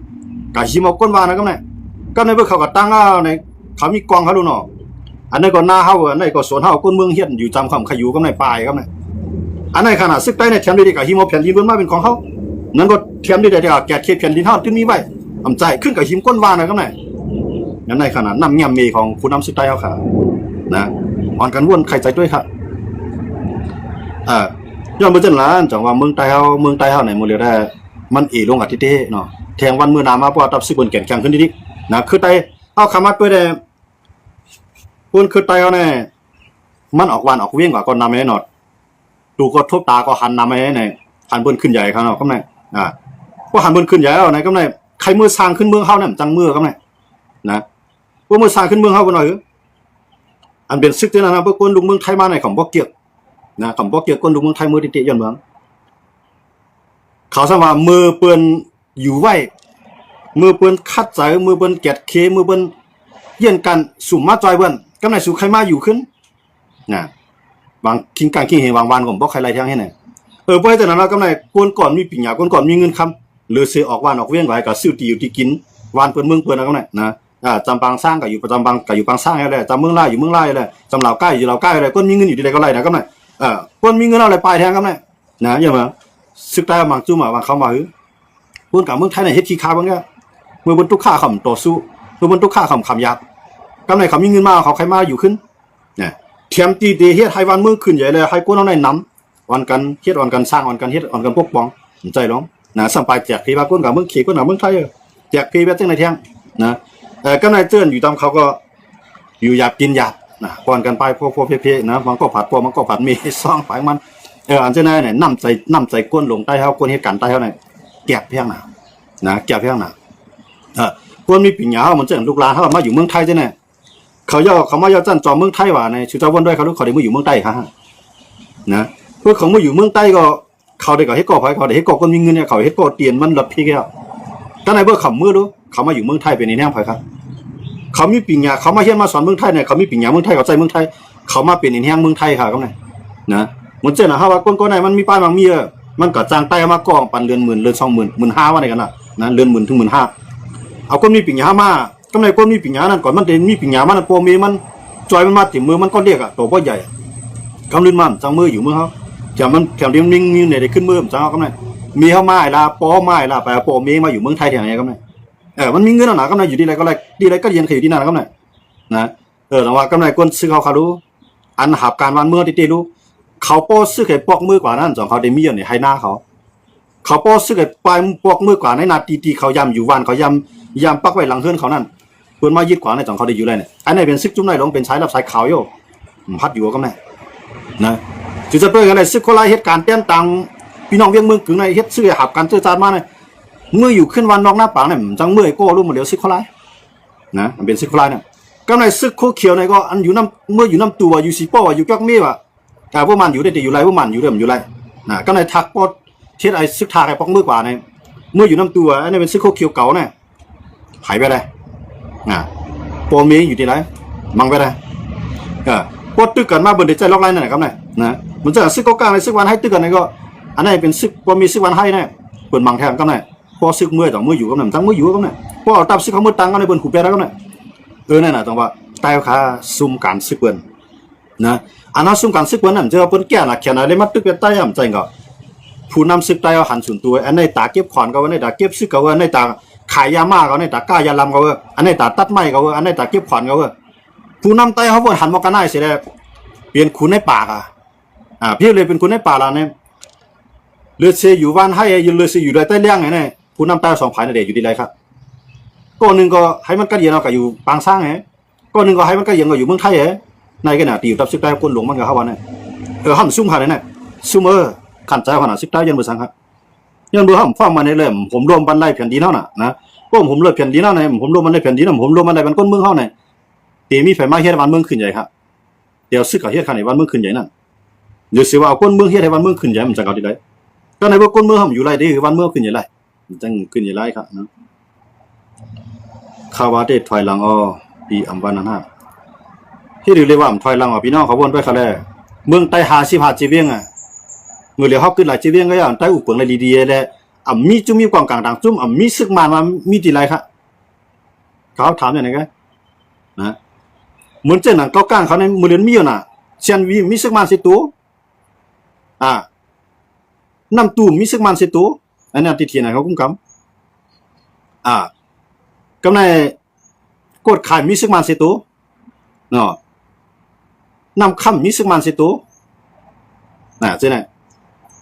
กะชิมเอาก้นวานนะครับเนี่ยก็ในเมื่อเขาก็ตั้งในเขามีกองเขาดูเนาะอันนั้นก็หน้าเขาอันนั้นก็สวนเขาก้นเมืองเฮียนอยู่จำคำขยูก็ในปลายครับเนี่ยอันนั้นขนาดซึกใต้ในแถมดีกับหิมเอาแผ่นดินบนมาเป็นของเขานั้นก็แถมดีแต่แกะเขียแผ่นดินเขาตึ้งนี้ไว้ทำใจขึ้นกับหิมก้นวานนะครับเนี่ยนั้นในขนาดน้ำเงี้ยมีของผู้นำซึกใต้เขาขานะอ่อนกันวนใครใจด้วยครับย้อนไปจนล้านจังว่าเมืองใต้เฮาไหนหมดเลยได้มันอีลงอาทิตย์เนาะแทงวันมื้อนามาเพราะตับซึกบนแก่นแข็งขึ้นดินะคือใต้เฮาคำมาด้วยได้คนคือใต้เฮาเนี่ยมันออกวันออกเวียงกว่าก่อนนำให้เนาะดูก็ทบตาก็หันนำให้เนี่ยหันเบิ่นขึ้นใหญ่ครับเนาะกำไดว่าหันเบิ่นขึ้นใหญ่แล้วไหนกำไดใครมือสร้างขึ้นเมืองเฮาเนี่ยจังมือกำไดนะว่ามือสร้างขึ้นเมืองเฮาบ่หน่อยอันเป็นซึกที่นั่นนะเพิ่นคนลุงเมืองไทยมาในของบ่เกียกนะคำบอกเกี่ยวกับดูเมืองไทยมือติย้อนเมืองเขาสว่ามือเปิ้นอยู่ไว้มือเปิ้นคัดใจมือเปิ้นแกะเคมือเปิ้นเยี่ยนกันสุ่มมาจอยเปิ้นกำไหนสู่ใครมาอยู่ขึ้นนะบางคิงการคิงเห็นบางวันผมบ่ใครไรแท้งให้ไหนบ่ให้แต่นั้นแล้วกำไหนคนก่อนมีปิญญาคนก่อนมีเงินคำหรือสิออกวันออกเวียงไว้ก็ซื้อที่อยู่ที่กินวานเปิ้นเมืองเปิ้นนะกำไหนนะจำปางสร้างก็อยู่ประจำบางก็อยู่ปางสร้างอะไรจำเมืองลายอยู่เมืองลายอะไรจำเหล่าใกล้อยู่เหล่าใกล้อะไรคนมีเงินอยู่ที่ใดก็ไรนะกำไหนคนมีเงินเอาอะไรไปแทงกันเนี่ยนะอย่างว่าซึกใต้บางจุ่มบางเขามาคนกับเมืองไทยเนี่ยเฮ็ดขี้ค้าบางแกเมื่อบนทุกข้าคำต่อสู้เมื่อบนทุกข้าคำยับกำไรเขามีเงินมาเขาใครมาอยู่ขึ้นเนี่ยเทียมตีเฮ็ดให้วันเมืองขึ้นใหญ่เลยให้คนเอาในน้ำวันกันเฮ็ดวันกันสร้างวันกันเฮ็ดวันกันปกป้องใจร้องนะสัมปายแจกพี่บางคนกับเมืองเขคนกับเมืองไทยแจกพี่แบบจังในเที่ยงนะกำไรเจือนอยู่ตามเขาก็อยู่หยาบกินหยาบนะก่อนกันไปพวกเพ่ๆนะมันก็ผัดมันก็ผัดมีซ่องไปมันอันเจ้าเนี่ยน้ำใจก้นลงใต้เฮาก้นเหตุการณ์ใต้เฮาเนี่ยแก็บเพียงนะแก็บเพียงก้นมีปิ่ญญาเฮามันเจ้าลูกหลานเฮามาอยู่เมืองไทยจ้ะเนี่ยเขามาย่อจั่นจอมเมืองไทยว่าในชื่อเจ้าวนด้วยเขาได้มาอยู่เมืองใต้ฮะนะพวกเขามาอยู่เมืองใต้ก็เขาได้ก็เฮ็ดก่อไผเขาได้เฮ็ดก่อคนมีเงินเนี่ยเขาเฮ็ดก่อเตียนมันรับพี่แก้วถ้าในเบิ่งเขามือดูเขามาอยู่เมืองไทยเป็นในแนวไผครับเขามีปิ่ญญาเขามาเฮียนมาสอนเมืองไทยเนี่ยเขามีปิ่ญญาเมืองไทยเขาใจเมืองไทยเขามาเป็นแห่งเมืองไทยค่ะก็ไงนะมันเจ้าน่ะเฮาว่าก้นๆไหนมันมีป้ายบางมีมันก็จ้างใต้มากองปันเรือนหมื่นเรือน20,000 15,000ว่าได้กันนะเรือนหมื่นถึง 15,000เอาก้นมีปิ่ญญามากำไรก้นมีปิ่ญญานั่นก่อนมันมีปิ่ญญามันโปมีมันจอยมันมาติ่มมือมันก็เรียกตัวบ่ใหญ่กำลืนมันจังมืออยู่มือเฮาจะมันแถมเรียงนิ่งมีเนี่ยได้ขึ้นมือจังเฮากำไรมีเฮามาล่ะปอมาล่ะไปปอมีมาอยู่เมืองไทยแถวไหนกำไรมันมีเงินหนาก็ได้อยู่ที่ไรก็ไรที่ไรก็เรียนอยู่ที่นั่นก็ได้นะแต่ว่ากำไรก้นซื้อเขารู้อันหับการวันเมื่อที่รู้เขาป้อซื้อไข่ปอกมือกว่านั้นสองเขาได้มีอย่างนี้ให้หน้าเขาป้อซื้อไข่ปลายปอกมือกว่าในนาตีเขายำอยู่วันเขายำปักไว้หลังเฮือนเขานั่นเพื่อนมายึดกว่าในสองเขาได้อยู่ไรเนี่ยอันนี้เป็นซึกจุ่มในหลงเป็นสายรับสายขาวโย่พัดอยู่ก็ได้นะจุดจะเปิดกันเลยซึกโคราชเหตุการณ์เตี้ยนตังพี่น้องเวียงเมืองกึ่งในเฮ็ดซื้อหับการเจอจานมาเนี่ยเมื่ออยู่ขึ้นวันนอกหน้าปางเนี่ยจังเมื่อก็รู้หมดเดี๋ยวซึกโคราชนะมันเป็นซึกโคราชเนี่ยก็ในซึกโคเขียวในก็อันอยู่น้ำเมื่ออยู่น้ำตัวอยู่สีป้ออยู่กักเมียว่ะแต่พวกมันอยู่ได้แต่อยู่ไรพวกมันอยู่เรื่อยอยู่ไรนะก็ในทักปอดเทียดไอ้ซึกทาไอ้ปอกมือกว่าใน เมื่ออยู่น้ำตัวอันนี้เป็นซึกโคเขียวเก่าเนี่ยหายไปได้ปอเมย์อยู่ที่ไหนมังไปได้พอตึกกันมาบนเดใจล็อกไลน์นั่นแหละครับเนี่ยนะมันจะซึกกลางในซึกวันให้ตึกกันนี่ก็อันนี้เป็นซึกปอมีซึกวันให้เนี่ยเปิดมังแทนก็เนี่ยพอซึกเมื่อต่อเมื่ออยู่ก็เนี่ยทั้งเมื่ออยู่ก็เนี่ยพอเอาตับซึกเขาเมื่อตังก็ในบนขู่แปรแล้วก็เนี่ยนั่นน่ะต้องว่าใต้ขาซุ่มการซึกเปิ้นนะอันนั้นซุ่มการซึกเปิ้นนั่นจะเปิ้นแก่น่ะแค่ไหนเลยมาตึกไปใต้ย่ำใจก็ผู้นำซึกใต้เอาหันส่วนตัวอันนี้ตาเก็บขวานก็ว่าในตาเก็บซึกก็ว่าในตาขายยามาก็ในตาก้ายาลำก็ว่าอันนี้ตาตัดไม้ก็ว่าอันนี้ตาเก็บขวานก็ว่าผู้นำใต้เขาว่าหันมากันได้เสียแล้วเปลี่ยนคุณในป่าพี่เลยเป็นคุณในป่าแล้วเนี่ยเลือดเสียอยู่บ้านให้ยืนเลือดเสียอยู่ใต้เลี้ยงไงเนี่ยผู้นำใต้สองฝ่ายนั่นเองอยู่ที่ไรครับก้อนหนึ่งก็ให้มันกัดเย็นเอากับอยู่ปางสร้างไงก้อนหนึ่งก็ให้มันกัดเย็นก็อยู่เมืองไทยในขณะที่อยู่ตับซึกใต้ก้นหลวงมันก็เข้าวันเนี่ยห้ามซุ่มขาเลยเนี่ยซุ่มขันใจขนาดซึกใต้ยันเบอร์สังครับยันเบอร์ห้ามฟังมาในเรื่องผมรวมบันไดแผ่นดินเท่าน่ะนะก็ผมเลือกแผ่นดินเท่าไหนผมรวมบันไดแผ่นดินผมรวมบันไดเป็นก้นเมืองเท่าไหนตีมีไฟมาเฮ็ดวันเมืองขึ้นใหญ่ครับเดี๋ยวซึกกับเฮ็ดขนาดวันเมืองขึ้นใหญ่นั่นเดี๋ยวสิว่าก้นเมืองเฮ็ดให้วันเมืองขึ้นใหญ่มันจะเก่าที่ไหนก็ในว่าก้นเมืองห้ามอยู่ไรดีคือวันเมืองขึ้นใหญ่ไรจังขึ้นใหญ่ไรครับนะข่าวว่าได้ถอยหลังปีอัมพานาที่เรียกว่าถอยหลังพี่น้องเขาวนไปเขาแลเมืองใต้55จีเวียงเมื่อเรียกเขาขึ้นหลายจีเวียงก็อย่างใต้อุปงเลยดีๆเลยมีจุ่มมีกองกลางต่างจุ่มมีซึกมามีที่ไรครับเขาถามอย่างไรกันนะเหมือนเจ้าหนังเก้าก้างเขาในมือเรียนมีอยู่น่ะเชียนวีมีซึกมันสิตัวน้ำตู้มีซึกมันสิตัวอันนี้ติดเทียนเขาคุ้มกำกำในกดขายมีซึกมันสิตัวเนาะน้ำค่ำมีซึกมันสิตัวเจ้าไหน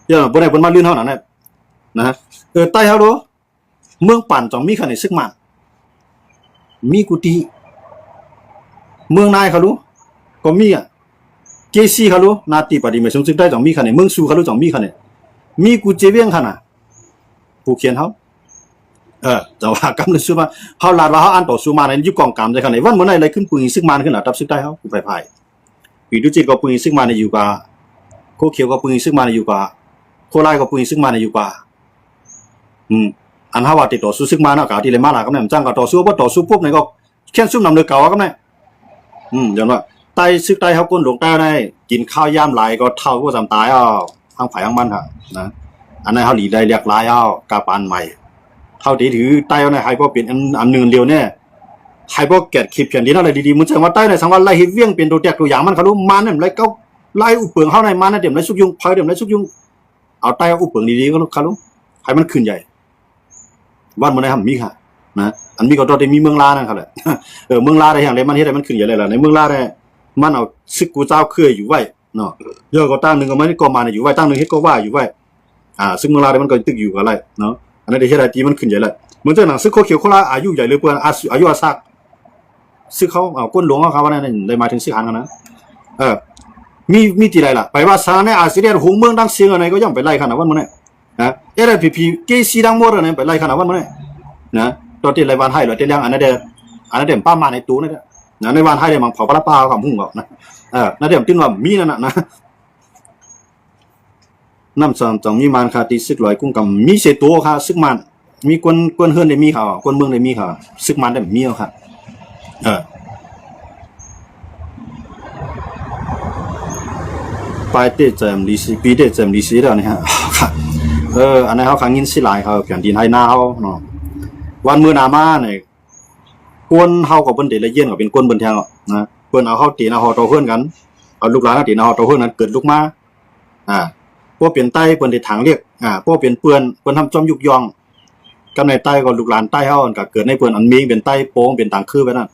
เดี๋ยวบนไหนบนมาลื่นเท่านั้นนะใต้เขาดูเมืองปั่นจอมมีขนาดซึกมันมีกุฏิเมืองนายเขารู้ก็มีเกซีเขารู้นาตีปฏิเมสงซึกได้จอมมีขนาดเมืองซูเขารู้จอมมีขนาดมีกุเจเวียงขนาดผู้เขียนเขาจะว่ากำลังสู้มาเขาลาดว่าเขาอ่านต่อสู้มาในยุคกองกรรมใจขนาดวันเมื่อไหร่อะไรขึ้นปืนซึกมันขึ้นหนาทับซึกได้เขาไปพายปีดุจิตก็ปืนซึกมันในอยู่กับโคเขียวก็ปืนซึกมันในอยู่กับโคไลก็ปืนซึกมันในอยู่กับอันฮาวาติดต่อสู้ซึกมันนะกาที่เลยมาหลาก็เนี่ยจ้างก็ต่อสู้พอต่อสู้ปุ๊บเนี่ยก็แค่ซุ่มนำเรือเก่าก็เนี่ยอย่างว่าไต้ซึกไต้เขาก้นหลวงใต้ได้กินข้าวยามไหลก็เท่าก็จำตายทางฝ่ายทางมันครับนะอันนั้นเขาหลีได้เรียกลายกาปานใหม่เท่าที่ถือใต้ในไฮโปเป็นอันหนึ่งเดียวเนี่ยไฮโปเกตคลิปอย่างนี้อะไรดีๆมันจะว่าใต้ในสังวันไล่ฮิเวียงเป็นตัวแตกตัวอย่างมันเขารู้มันเนี่ยไล่เขาไล่อุปเปิงเข้าในมันนะเดี๋ยวไล่ซุกยุงพายเดี๋ยวไล่ซุกยุงเอาใต้อุปเปิงดีๆก็เขารู้ให้มันขึ้นใหญ่บ้านมันได้ทำมีค่ะนะอันมีก็ตัวที่มีเมืองลานะครับแหละเมืองลาได้อย่างไรมันเฮ็ดให้มันขึ้นใหญ่เลยล่ะในเมืองลาได้มันเอาซึกกูเจ้าเคยอยู่ไว้เนาะเยอะก็ตั้งหนึ่งก็ไม่ได้ก็มาอยู่ไว้ตั้งหนึ่งเฮ็ดก็ว่าอยู่ไว้ซึ่งเมืองลาได้มันก็ตึกอยู่กับอะไรเนาะอันนั้นได้เฮ็ดได้ตีมันขึ้นใหญ่เลยเหมือนเจ้าหนังซึกโคเขียวโคลาอายุใหญ่เลยเปิ้นอายุอาซักซึกเขาก้นหลวงเขาว่านั่นได้มาถึงซึกหันกันนะมีที่ไรล่ะไปว่าซาในอาเซียนหงเมืองดังเสียงอะไรก็ย่อมไปไล่ขนาดวันมื้อนี้นะLPP เกซีดังหมดเนี่ยไปไล่ขนาดวันมื้อนี้นะตอนที่ไล่บ้านให้แล้วที่เลี้ยงอันนั้นเด้ป้ามาในตู้นั่นนะในบ้านให้ได้มังเผาปลาปลากับพุ่งบอกนะนั่นเด้ติ้นว่ามีนั่นน่ะนะน้ำจังมีมันค่ะที่ซึกลอยกุ้งกับมีเสตัวค่ะซึกมันมีกวนเฮือนได้มีค่ะกวนเมืองได้มีค่ะซึกมันได้มีค่ะไปเตจมลีซีปีเตจมลีซีแล้วนี่ฮะอันนั้นเขาขังยินสิหลายเขาแผ่นดินให้หน้าเขาเนาะวันมื้อหน้ามาเนี่ยกวนเฮากับเพิ่นได้ละเอียดก็เป็นกวนเพิ่นแทงนะเพิ่นเอาเฮาตีเอาเฮาต่อเฮือนกันเอาลูกหลานตีเอาเฮาต่อเฮือนนั้นเกิดลูกมาพวกเปลี่ยนใต้เพิ่นได้ถางเรียกพวกเปลี่ยนเปื้อนเพิ่นทำจอมยุกยองกำในใต้ก็ลูกหลานใต้เฮาก็เกิดในเพิ่นอันมีเป็นใต้โป้งเป็นต่างคือไปนั่น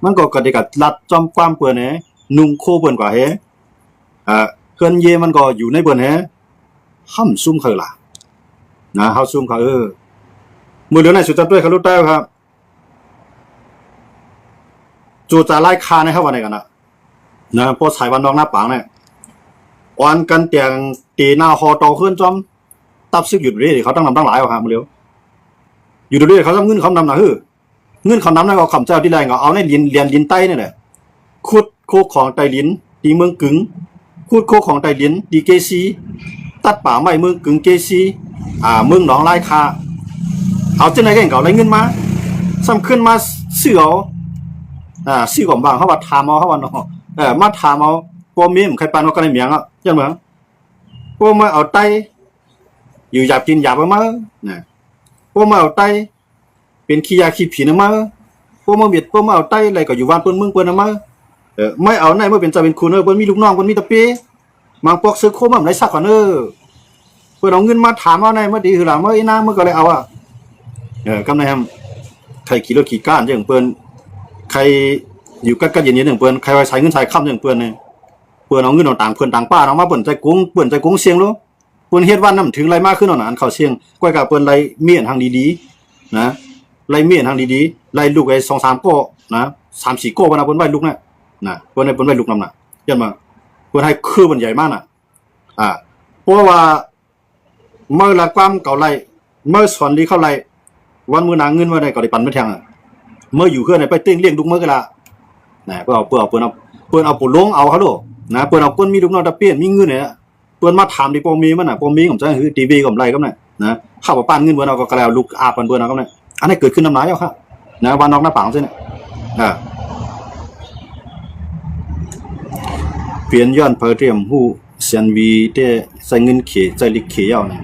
มันก็กระดิกรัดจอมความเพิ่นแหนุ่งโคเพิ่นกว่าเฮเพิ่นเยมันก็อยู่ในเพิ่นแฮห้ำซุ่มเขาล่ะนะเฮาซุ่มเขามื้อเดือนไหนสุดจัดด้วยเขารู้ใต้ครับจูจ่าไล่คาในครับวันไหนกันนะพอสายวันดองหน้าปางเนี่ยอ่อนกันเตียงตีหน้าหอต่อขึ้นจอมตับซึกหยุดเรื่อยเขาตั้งนำตั้งหลายครับมือเร็วอยู่เรื่อยเขาต้องเงินคำนำนะเงินคำนำนั่นก็คำเจ้าที่แรงเอาในเรียนลิ้นใต้นี่แหละขุดโคของไตลิ้นตีเมืองกึ๋งขุดโคของไตลิ้นตีเกซีตัดป่าไม้เมืองกึ๋งเกซีเมืองหนองไล่คา เอาจังไหนกันเขาไรเงินมาซ้ำขึ้นมาซื้อเอาซื้อของบางเขาว่าถามเอาเขาว่าเนาะมาถามเอาพวกมีมใครปานว่ากันในเมียงอ่ะจังเหมือนพวกมาเอาไตอยู่หยาบกินหยาบมานะพวกมาเอาไตเป็นขี้ยาขี้ผีนะมาพวกมาเบียดพวกมาเอาไตอะไรก็อยู่บ้านเปิ้นมึงเปิ้นนะมาไม่เอาไหนเมื่อเป็นจะเป็นคุณเปิ้นมีลูกน้องเปิ้นมีตะเปีมังปอกซื้อโคมั่มไรสักก่อนเปิ้นเอาเงินมาถามเอาไหนเมื่อดีคือหลังเมื่อไอ้นางเมื่อก็เลยเอากำไรครับใครขี่รถขี่ก้านอย่างเปิ้นใครอยู่กันเย็นๆอย่างเปิ้นใครไว้ใช้เงินใช้ค่ำอย่างเปิ้นเนี่ยเปิ้นเอาเงินเอาต่างเปิ้นต่างป้าเอามาเปิ้นใจกุ้งเสียงรู้เปิ้นเฮ็ดวันน้ำถึงไรมากขึ้นเอาหนานเขาเสียงก้อยกับเปิ้นไรเมียนทางดีๆนะไรเมียนทางดีๆไรลูกไอ้2-3ก้อนะ3-4ก้อวันน่ะเปิ้นไว้ลูกนะเปิ้นไว้ลูกนำน่ะยันมาเปิ้นให้คือมันใหญ่มากน่ะเพราะว่าเมื่อละความเก่าไรเมื่อสอนดีเข้าไรวันมือนางเงินว่าได้ก็ได้ปันไม่แทงเมื่ออยู่เพื่อนไปติ้งเลี้ยงลูกเมื่อก็ละนะเพื่อเอาปุ๋ลงเอาเขาโลนะเพื่อนเอาก้นมีลูกน้องตะเปี้ยนมีเงินเนี่ยเพื่อนมาถามดิปอมีมันน่ะปอมีของฉันคือทีวีกับไรก็เนี่ยนะข้าวปั้นเงินเพื่อนเอาก็กระแล้วลูกอาปันเพื่อนเอาก็เนี่ยอันนี้เกิดขึ้นน้ำลายแล้วครับนะวันนอกหน้าปังใช่ไหมเปลี่ยนย้อนเพื่อเตรียมหูเซียนวีเตใส่เงินเขียใจลิกเขียวเนี่ย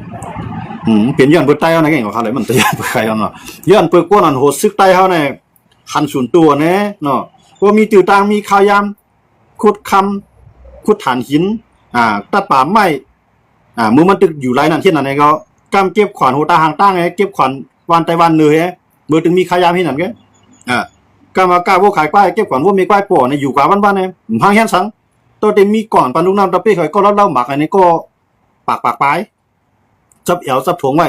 เปลี่ยนย้อนเปิดไตเอาไหนกันของเขาเลยมันเตยเปิดใครเอาเนาะย้อนเปิดก้นอันโหซึกไตเขาเนี่ยหันส่วนตัวเนี่ยเนาะว่ามีติวตางมีข่าวยามขุดฐานหินตัดป่าไม้มือมันตึกอยู่ไรนั่นเช่นนั้นไงก็กำเก็บขวานโหตาหางตั้งไงเก็บขวานวันไตวันเนยมือถึงมีข่าวยามที่นั่นแกกำมากล้าพวกขายกล้าเก็บขวานพวกมีกล้าป่อในอยู่กว่าบ้านๆเนี่ยพังแห้งสังตัวเต็มมีก่อนปานลูกน้ำตะเป้เขาก็เล่าหมักอันนี้ก็ปากปลายจับเอวจับถงไว้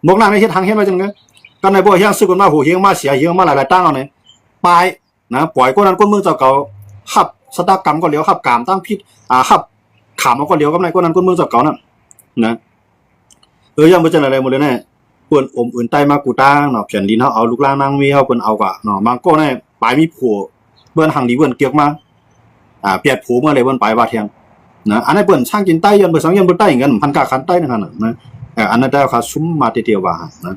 มกหน้าในเฮ็ดทางเฮ็ดไว้จังไงกันในบ่เฮียงซึกกันมาหูเฮียงมาเสียเฮียงมาหลายๆตั้งเอาเนี่ยปลายนะปล่อยคนนั้นคนเมืองเจ้าเก่าขับสตากรรมก็เลี้ยวขับกามตั้งพิษขับขามก็เลี้ยวกับในคนนั้นคนเมืองเจ้าเก่านั่นนะยังบ่จังอะไรหมดเลยแน่เปิ้นอมอื่นใต้มากูตางเนาะเพียนดินเฮาเอาลูกล่างนางมีเฮาเปิ้นเอากะเนาะบางก็แน่ปลายมีผัวเปิ้นหังดีเปิ้นเกียกมาเปียดผูมาเลยเปิ้นปลายว่าเที่ยงนะอันนั้นเปิ้นช่างกินใต้ยันเปิ้นสังยันเปิ้นใต้อย่างนั้นพันกะคันใต้นั่นน่ะนะอันนั้นได้ค่ะซุ้มมาเตียวว่านะ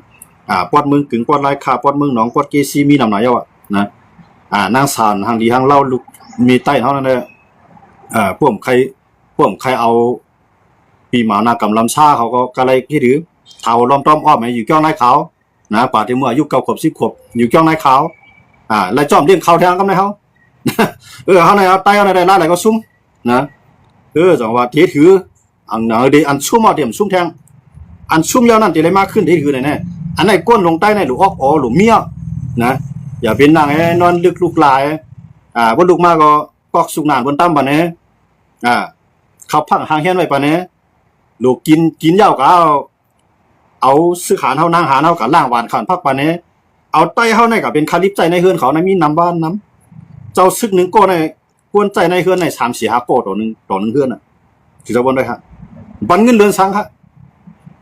ปอดมึงกึ่งปอดลายขาปอดมึงหนองปอดเกซีมีนำหนายอ่ะนะนางสารทางดีทางเล่าลูกมีใต้เท่านั้นแหละพวกใครเอาปีหมานากำลำชาเขาก็กะไรที่ถือเท่าล้อมต้อมอ้อมอยู่เจ้านายเขานะป่าที่เมื่ออายุ9 ขวบ10 ขวบอยู่เจ้านายเขาไล่จอมเลี้ยงเขาแทงกับนายเขาเขาในเอาใต้เอาในได้อะไรก็ซุ้มนะจังว่าเทถืออันเดียอันซุ้มเอาเดี่ยมซุ้มแทงอันซุ้มยาวนั่นจะได้มากขึ้นเทถือไหนแน่อันไหนก้นลงใต้ในหรือออกหรือเมียนะอย่าเป็นนางนอนลึกลูกลายบนลูกมากก็ปอกสุกนานบนตั้มปะเนี่ยเขาพักหางแห้งไว้ปะเนี่ยลูกกินยาวก็เอาซื้อขานเท่านั่งหาเท่ากับล่างหวานขันพักปะเนี่ยเอาไต้เท่าในกับเป็นคาลิปใจในเฮือนเขาในมีน้ำบ้านน้ำเจ้าซึกหนึ่งก้อนในกวนใจในเฮือนใน3-4-5 ก้อนต่อหนึ่งเฮือนถือจะบนได้ครับบันเงินเดือนสังครับ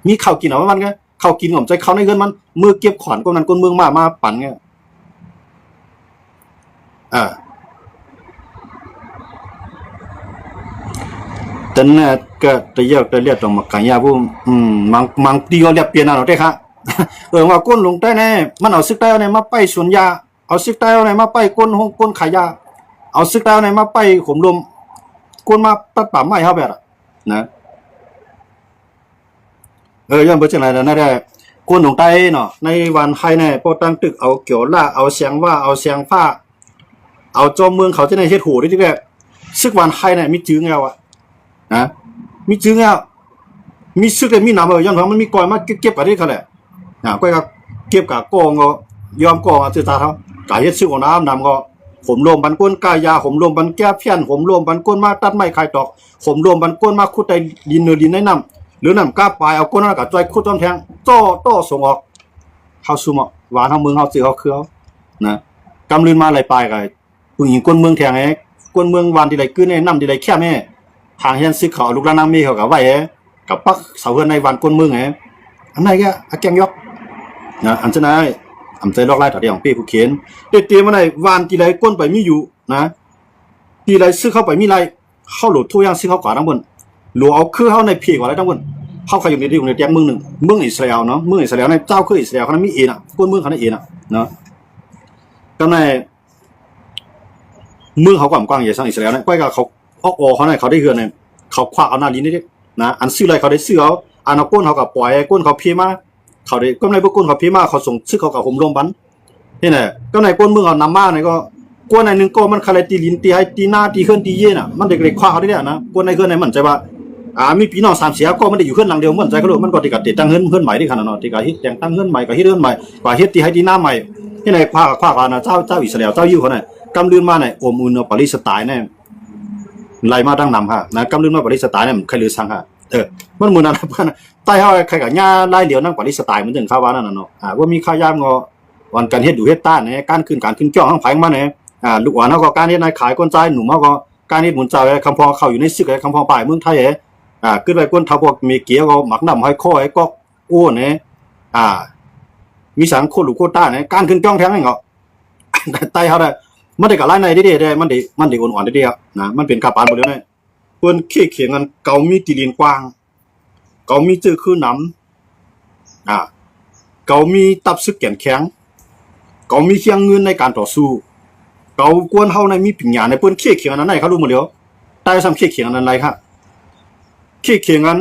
มีข้าวกินเอามันไงข้าวกินของใจเขาในเฮือนมันมือเก็บขวัญก้นนั้นก้นเมืองมาปั่นไงแต่เนี่ยก็จะเยอะจะเรียกตรงมากันยาผู้มังตีก็เรียกเปลี่ยนเอาได้ครับว่าก้นลงใต้แน่มันเอาซึกใต้ในมาไปสวนยาเอาซึกใต้ในมาไปก้นห้องก้นขายยาเอาซึกใต้ในมาไปขมลมก้นมาตัดป่าไม้เขาแบบนะย้อนไปจากไหนแล้วนั่นแหละก้นลงใต้เนาะในวันไทยเนี่ยพอตั้งตึกเอาเกี่ยวล่าเอาเสียงว่าเอาเสียงผ้าเอาจอมเมืองเขาจะในเฮ็ดหูได้ที่แรกซึกวันไทยเนี่ยมีจื้อเงานะมีจื้อเงามีซึกเลยมีน้ำย้อนของมันมีกอยมาเก็บกันได้เขาแหละก็เก็บกับกองก็ยอมกองอาจจะตาเขากายเฮ็ดซึกของน้ำก็ผมรวมบันก้นกายาผมรวมบันแก้เพี้ยนผมรวมบันก้นมาตัดไม้คายตอกผมรวมบันก้นมาขุดใต้ดินเนื้อดินในน้ำหรือน้ำกล้าปลายเอาก้นนั้นกับใจขุดต้นแทงโต้ส่งออกเข้าซุ่มหวานทั้งเมืองเขาซื้อเขาเครือนะกำลืนมาไหลปลายกันผู้หญิงก้นเมืองแทงก้นเมืองวันที่ไหลขึ้นในน้ำที่ไหลแค่แม่ทางเฮียนซึกเขาลูกลานางมีเขากับไหวกับปักเสาเฮือนในวันก้นเมืองอันไหนแกแกงยกนะอันจะไหนอันใจลอกไล่ต่อเดียวของพี่ผู้เขียนเตรียมมาในวันที่ไหลก้นไปมีอยู่นะที่ไหลซึกเข้าไปมีไรเข้าหลุดทั่วย่างซึกเข้ากว่าทั้งบนหลวเอาคือเข้าในผีกว่าไรทั้งบน เข้าใครอยู่ในที่อยู่ในแจ้งเมืองหนึ่งเมืองอิสราเอลเนาะเมืองอิสราเอลในเจ้าคืออิสราเอลเขานั้นมีเองอ่ะก้นเมืองเขานั้นเองอ่ะเนาะก็ในเมืองเขากว้างใหญ่สังอิสราเอลเนี่ยก้อยกับเขาเขาเนี่ยเขาได้เฮือนเนี่ยเขาคว้าเอาหน้าลิ้นนี่นะอันซื้ออะไรเขาได้ซื้อเอาอันเอาก้นเขากับปล่อยก้นเขาเพี้ยมาเขาได้ก็ในพวกก้นเขาเพี้ยมาเขาส่งซื้อเขากับห่มลมบันนี่แหละก็ในก้นเมืองเขานำมาเนี่ยก็ก้นในหนึ่งก็มันคาเลตีลิ้นตีให้ตีหน้าตีเคลื่อนตีเย็นอ่ะมันเด็กๆคว้าเขาได้เนี่ยนะก้นในเคลื่อนในมันใจว่ามีพี่น้อง3 เสียก็ไม่ได้อยู่เคลื่อนหลังเดียวมันใจเขาเลยมันก็ติดกับติดตั้งเฮือนใหม่ที่ขนาดนั้นติดกับฮิตแต่งตั้งเฮือนใหม่กับฮิตเฮือนใหม่กว่าฮิตตีให้ตีหน้าใหม่ที่ในคว้ากันนะเจ้าอิสราเอลเจ้ายิวเขาเนี่ยกำลืนมาเนี่ยอมอุนปาเลสไตน์เนี่ยไล่มาดังนำฮะนะกำลืนมาปาเลสไตน์เนี่ยใครลือสังฮะมันเหมือนนั้นเพื่อนใต้เขาใครกับญาไล่เหลียวนั่งปาเลสไตน์เหมือนถึงข้าวว่านั่นน่ะเนาะว่ามีข้าวยามงอวันการเฮ็ดดูเฮ็ดต้านเนี่ยการขึ้นจ้องข้างไผ่มาเนี่ยลูกอ่อนเขาก็การเฮ็ดนายขายก้นใจหนุ่มเขาก็การเฮ็ดหมุนเจ้าคำพอเข้าอยู่ในซึกคำพอป่ายเมืองไทยขึ้นไปก้นทับพวกมีเกียวก็หมักน้ำให้ข้อให้ก็โอ้เนี่ยมีสังโคลูกโคต้าเนี่ยการขึ้นจ้องแทงนี่เหรอใต้เขาได้มันได้กับไล่ในได้มันได้อ่อนๆได้นะมันเป็นกาปานหมดเลยเนี่ยเพิ่นเขี่ยกันเกามีตีลีนกว้างเกามีจื้อคือน้ำเกามีตับซึกแก่นแข็งเกามีเคียงเงินในการต่อสู้เกากวนเฮาในมีปัญญาในเพิ่นเขี่ยนั้นไหนเขารู้หมดแล้วใต้ซ้ำเขี่ยนั้นไรครับเขี่ยกัน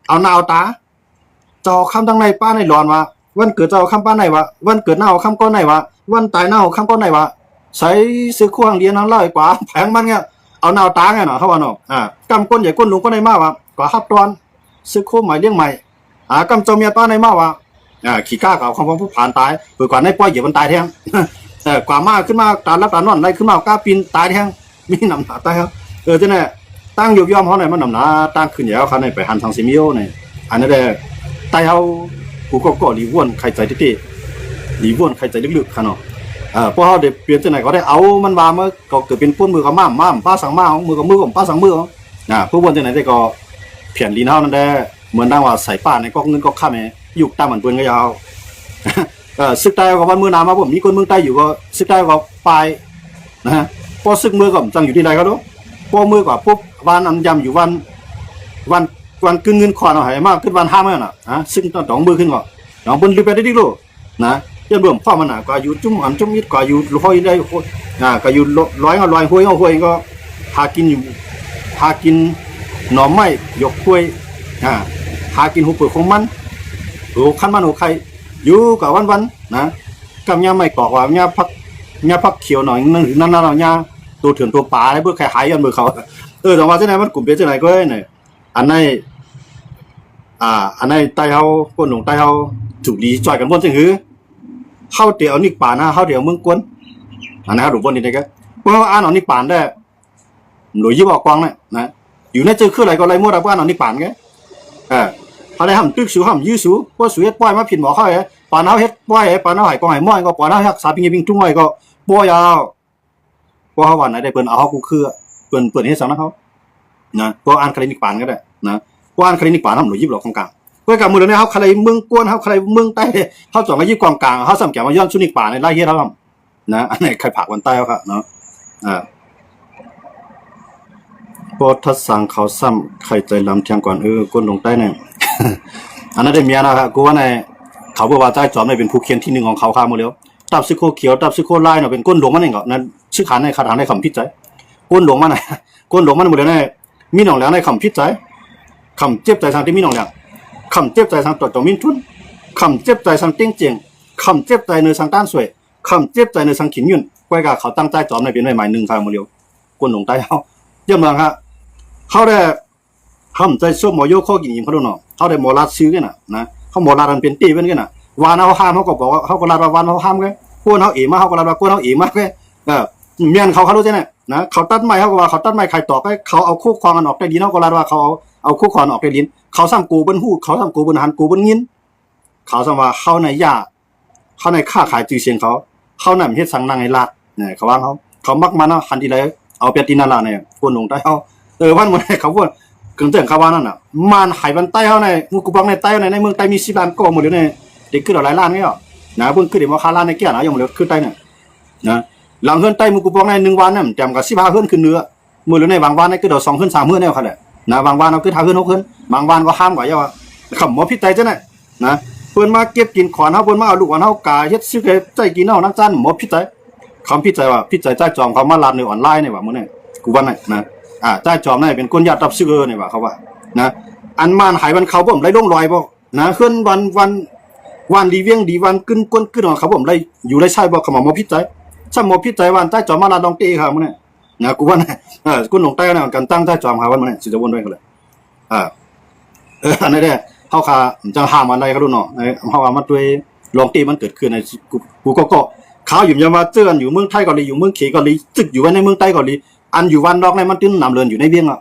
เอาหน้าเอาตาเจ้าคำตั้งในป้าในร้อนว่าวันเกิดเจ้าคำป้าไหนวะวันเกิดหน้าเอาคำก้อนไหนวะวันตายหน้าเอาคำก้อนไหนวะใช้ซื้อข้างเรียนนั้นร้อยกว่าแพงมันเนี่ยเอาหน้าตาไงเนาะเขาว่าเนาะกำก้นใหญ่ก้นหลวงก้นในมากวะกว่าฮับตอนซื้อโคใหม่เลี้ยงใหม่กำเจ้าเมียป้าในมากวะขี้ก้ากับของผู้ผ่านตายเปิดกว่าในป้อยเหยียบมันตายแทงกว่ามากขึ้นมาตารับตานอนไรขึ้นมากล้าปีนตายแทงมีหนำหนาตายครับจะเนี่ยตั้งยกย่อมเขาเนี่ยมันหนำหนาตั้งขึ้นเหยียบเขาเนี่ยไปหันทางเซมิโอเนี่ยอันนั้นแหละตายเขากูก็รีวนใครใจที่รีวนใครใจลึกๆขนาดพอเขาเดี๋ยวเปลี่ยนจากไหนก็ได้เอามันมาเมื่อก็เกิดเป็นป้นมือกับม้ามป้าสั่งม้ามือกับมือของป้าสั่งมือผู้วนจากไหนได้ก็เพียนลีนเท่านั้นได้เหมือนดังว่าใส่ป้าในก็เงินก็ข้ามยุคตามเหมือนเปิ้นก็ยาวซึกใต้กับวันมือนามาผมมีคนเมืองใต้อยู่ก็ซึกใต้กับปลายนะฮะพอซึกมือก็จังอยู่ที่ไหนก็รู้พอมือกว่าปุ๊บวันอันยำอยู่วันขึ้นเงินขวานเอาหายมากขึ้นวันห้าเมื่อน่ะซึ่งต้องมือขึ้นก่อนน้องบนรีบไปได้ดิลูกนะยันรวมพ่อมันก็อยู่จุ่มหันจุ่มมิดก็อยู่ห้อยได้ก็อยู่ร้อยห้วยก็หากินอยู่หากินหน่อไม้ยกห้วยหากินหัวเปลือกของมันหัวขั้นมันหัวไข่อยู่กับวันนะกับยาไม่กอกว่ายาพักเขียวหน่อยนั่นเรายาตัวเถื่อนตัวป่าอะไรเพื่อใครหายยันมือเขาแต่ว่าที่ไหนมันกลุ่มเป็นที่ไหนก็ได้เนี่ยอันในใต้เขาคนหลงใต้เขาถูกดีจ่อยกันบนจึงหือเข้าเดี๋ยวนิกป่านะเข้าเดี๋ยวเมืองกวนอันนั้นเขาถูกบนนี่นะครับเพราะว่าอ่านเอานิกป่านได้หน่วยยิบออกกวางเนี่ยนะอยู่ในจื้อคืออะไรก็อะไรมั่วแต่ว่าอ่านเอานิกป่านไงเขาได้ห้ามตึกสูห้ามยื้อสูว่าสูเฮ็ดป้อยมาผิดหมอเขาปานเอาเฮ็ดป้อยปานเอาหายกองหายม้อยก็ปานเอาฮักษาพิงจุ้งอ้อยก็ป้อยยาวเพราะเขาวันไหนได้เปิ้นเอาเขากูคือเปิ้นเฮ็ดสังนะเขานะเพราะอ่านคลินิกป่านก็ได้นะเพราะอ่านคลินิกป่านทำหน่วยยิบหลอกของกลางเพื่อกับมือเนี่ยเขาใครเมืองกวนเขาใครเมืองใต้เขาจ่อมายิบกองกลางเขาสัมแก่มาย้อนชุนิกป่าในไร่เฮ็ดเขานะอันไหนใครผักวันใต้เขาครับเนาะพอทัดสั่งเขาซ้ำใครใจลำเทียงก่อนก้นลงใต้เนี่ยอันนั้นได้เมียนะครับกูว่าในเขาบอกว่าใจจอมเนี่ยเป็นผู้เขียนที่หนึ่งของเขาข้ามมาแล้วตับซิโคเขียวตับซิโคไล่เนาะเป็นก้นหลวงมันเองก็นั่นชื่อขานในคาถาในคำพิจัยก้นหลวงมันก้นหลวงมันหมดเลยเนี่ยมีหนองแล้วในคำพิจัยคำเจ็บใจทางที่มีหนองแล้วคำเจ็บใจทางต่อมินทุนคำเจ็บใจทางเตี้ยงเจียงคำเจ็บใจในทางด้านสวยคำเจ็บใจในทางขินยุ่นก้อยกาเขาตั้งใจจอมในเป็นใหม่หนึ่งข้ามมาแล้วก้นหลวงใต้เขาเยี่ยมเลยครับเขาได้ทำใจช่วยหมอโยข้อกินยิ้มเขาดูหน่อยเขาได้หมอรัดซื้อกันนะเขาหมอรัดมันเป็นตีเป็นกันนะวานเขาห้ามเขาก็บอกว่าเขาก็รัดวานเขาห้ามกันกวนเขาเอ๋มาเขาก็รัดกวนเขาเอ๋มากันเมียนเขารู้ใช่ไหมนะเขาตัดไม้เขาก็ว่าเขาตัดไม้ใครต่อก็เขาเอาคู่ควางกันออกได้ดินเขาก็รัดว่าเขาเอาคู่ควางออกได้ดินเขาซ้ำกูบนหูเขาซ้ำกูบนหันกูบนงินเขาซ้ำว่าเขาในยาเขาในค่าขายจืดเชียงเขาในเฮ็ดสังนางไอ้ละเนี่ยเขาว่าเขามักมันเอาคันทีไรเอาเปียตินาลาเนี่ยกวนลงใต้เขาวันหมดเขาพูดกึ่งเตือนเขาว่านั่นน่ะมันหายวันใต้เขาในมุกบังในใต้ในเมืองใต้มี10 ล้านก็หมดเลยเนี่ยเด็กขึ้นหลายล้านเนี่ยนะเพิ่งขึ้นเดี๋ยวมาคาล้านในแก่นะยังหมดเลยขึ้นใต้เนี่ยนะหลังขึ้นใต้มุกบังใน1 วันเนี่ยจำกับ15ขึ้นขึ้นเนื้อมือหรือในบางวันในก็เดี๋ยว2 ขึ้น 3 ขึ้นเนี่ยเขาแหละนะบางวันเอาขึ้น5 ขึ้น 6 ขึ้นบางวันก็ห้ามกว่าเยอะ คำหมอพิษใจจังได๋นะเพิ่นมาเก็บกินขอนเฮาเพิ่นมาเอาลูกของเฮากาเฮ็ดซึกให้ใจกินเฮานักจันหมอพิษใจคำพิษใจว่าพิษใจใจจอมเขามาลาดในออนไลน์นี่ว่ามื้อนี้กูว่านั่นนะใจจอมนั่นเป็นคนญาติรับซึกนี่ว่าเขาว่านะอันมานหายวันเขาบ่ได้ลงรอยบ่นะขึ้นวันดีเวียงดีวันกึ้นก้นกึ้นของเขาผมได้อยู่ได้ใช่บ่เขาหมอพิษใจถ้าหมอพิษใจวันใต้จอมมาลาดองเต้ครับมื้อนี้นะกูว่ากูลงใต้นะกันตั้งใต้จอมครับวันมื้อนี้สิจะวนด้วยกันเลยอันนี้แหละเฮาค่ะจังห้ามอะไรก็รู้เนาะเฮาว่ามันด้วยลองเต้มันเกิดขึ้นในกูก็ข่าวอยู่อย่ามาเจอกันอยู่เมืองไทยก็เลยอยู่เมืองเขก็เลยตึกอยู่ไว้ในเมืองใต้ก็เลยอันอยู่วันนอกในมันตื้นนำเรือนอยู่ในเวียงอ่ะ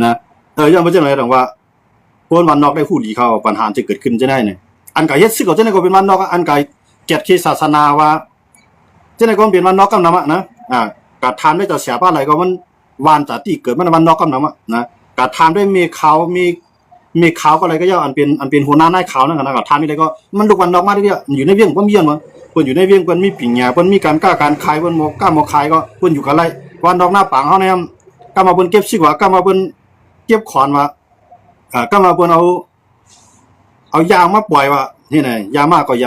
นะยังบ่จังได๋ดอกว่าคนวันนอกได้ฮู้ดีเขาปัญหาจะเกิดขึ้นจะได้เนี่ยอันก็เฮ็ดซึกก็จังได๋ก็เป็นวันนอกอันก็เกียรติศาสนาว่าจังได๋ก็เป็นวันนอกกำนำอ่ะนะก็ทานด้วยจะเสียบ้านอะไรก็มันวานจะที่เกิดมันวันนอกกำนำอ่ะนะก็ทานด้วยมีขาวก็อะไรก็ย่ออันเป็นหัวหน้านายขาวนั่นก็ทานนี่ได้ก็มันลูกวันนอกมาเรื่อยๆอยู่ในเวียงบ่มีอันว่าเพิ่นอยู่ในเวียงเพิ่นมีปิ่งหญ้าเพิ่นมีการกล้าการขายเพิ่นบ่กล้าบ่ขายก็เพิ่นอยู่กับไรวันนอกหน้าปางเฮาเนี่ยกล้ามาเพิ่นเก็บซึกว่ากล้ามาเพิ่นเก็บขอนว่าก็มาเพิ่นเอายามาปล่อยว่านี่ไงยามาก็ย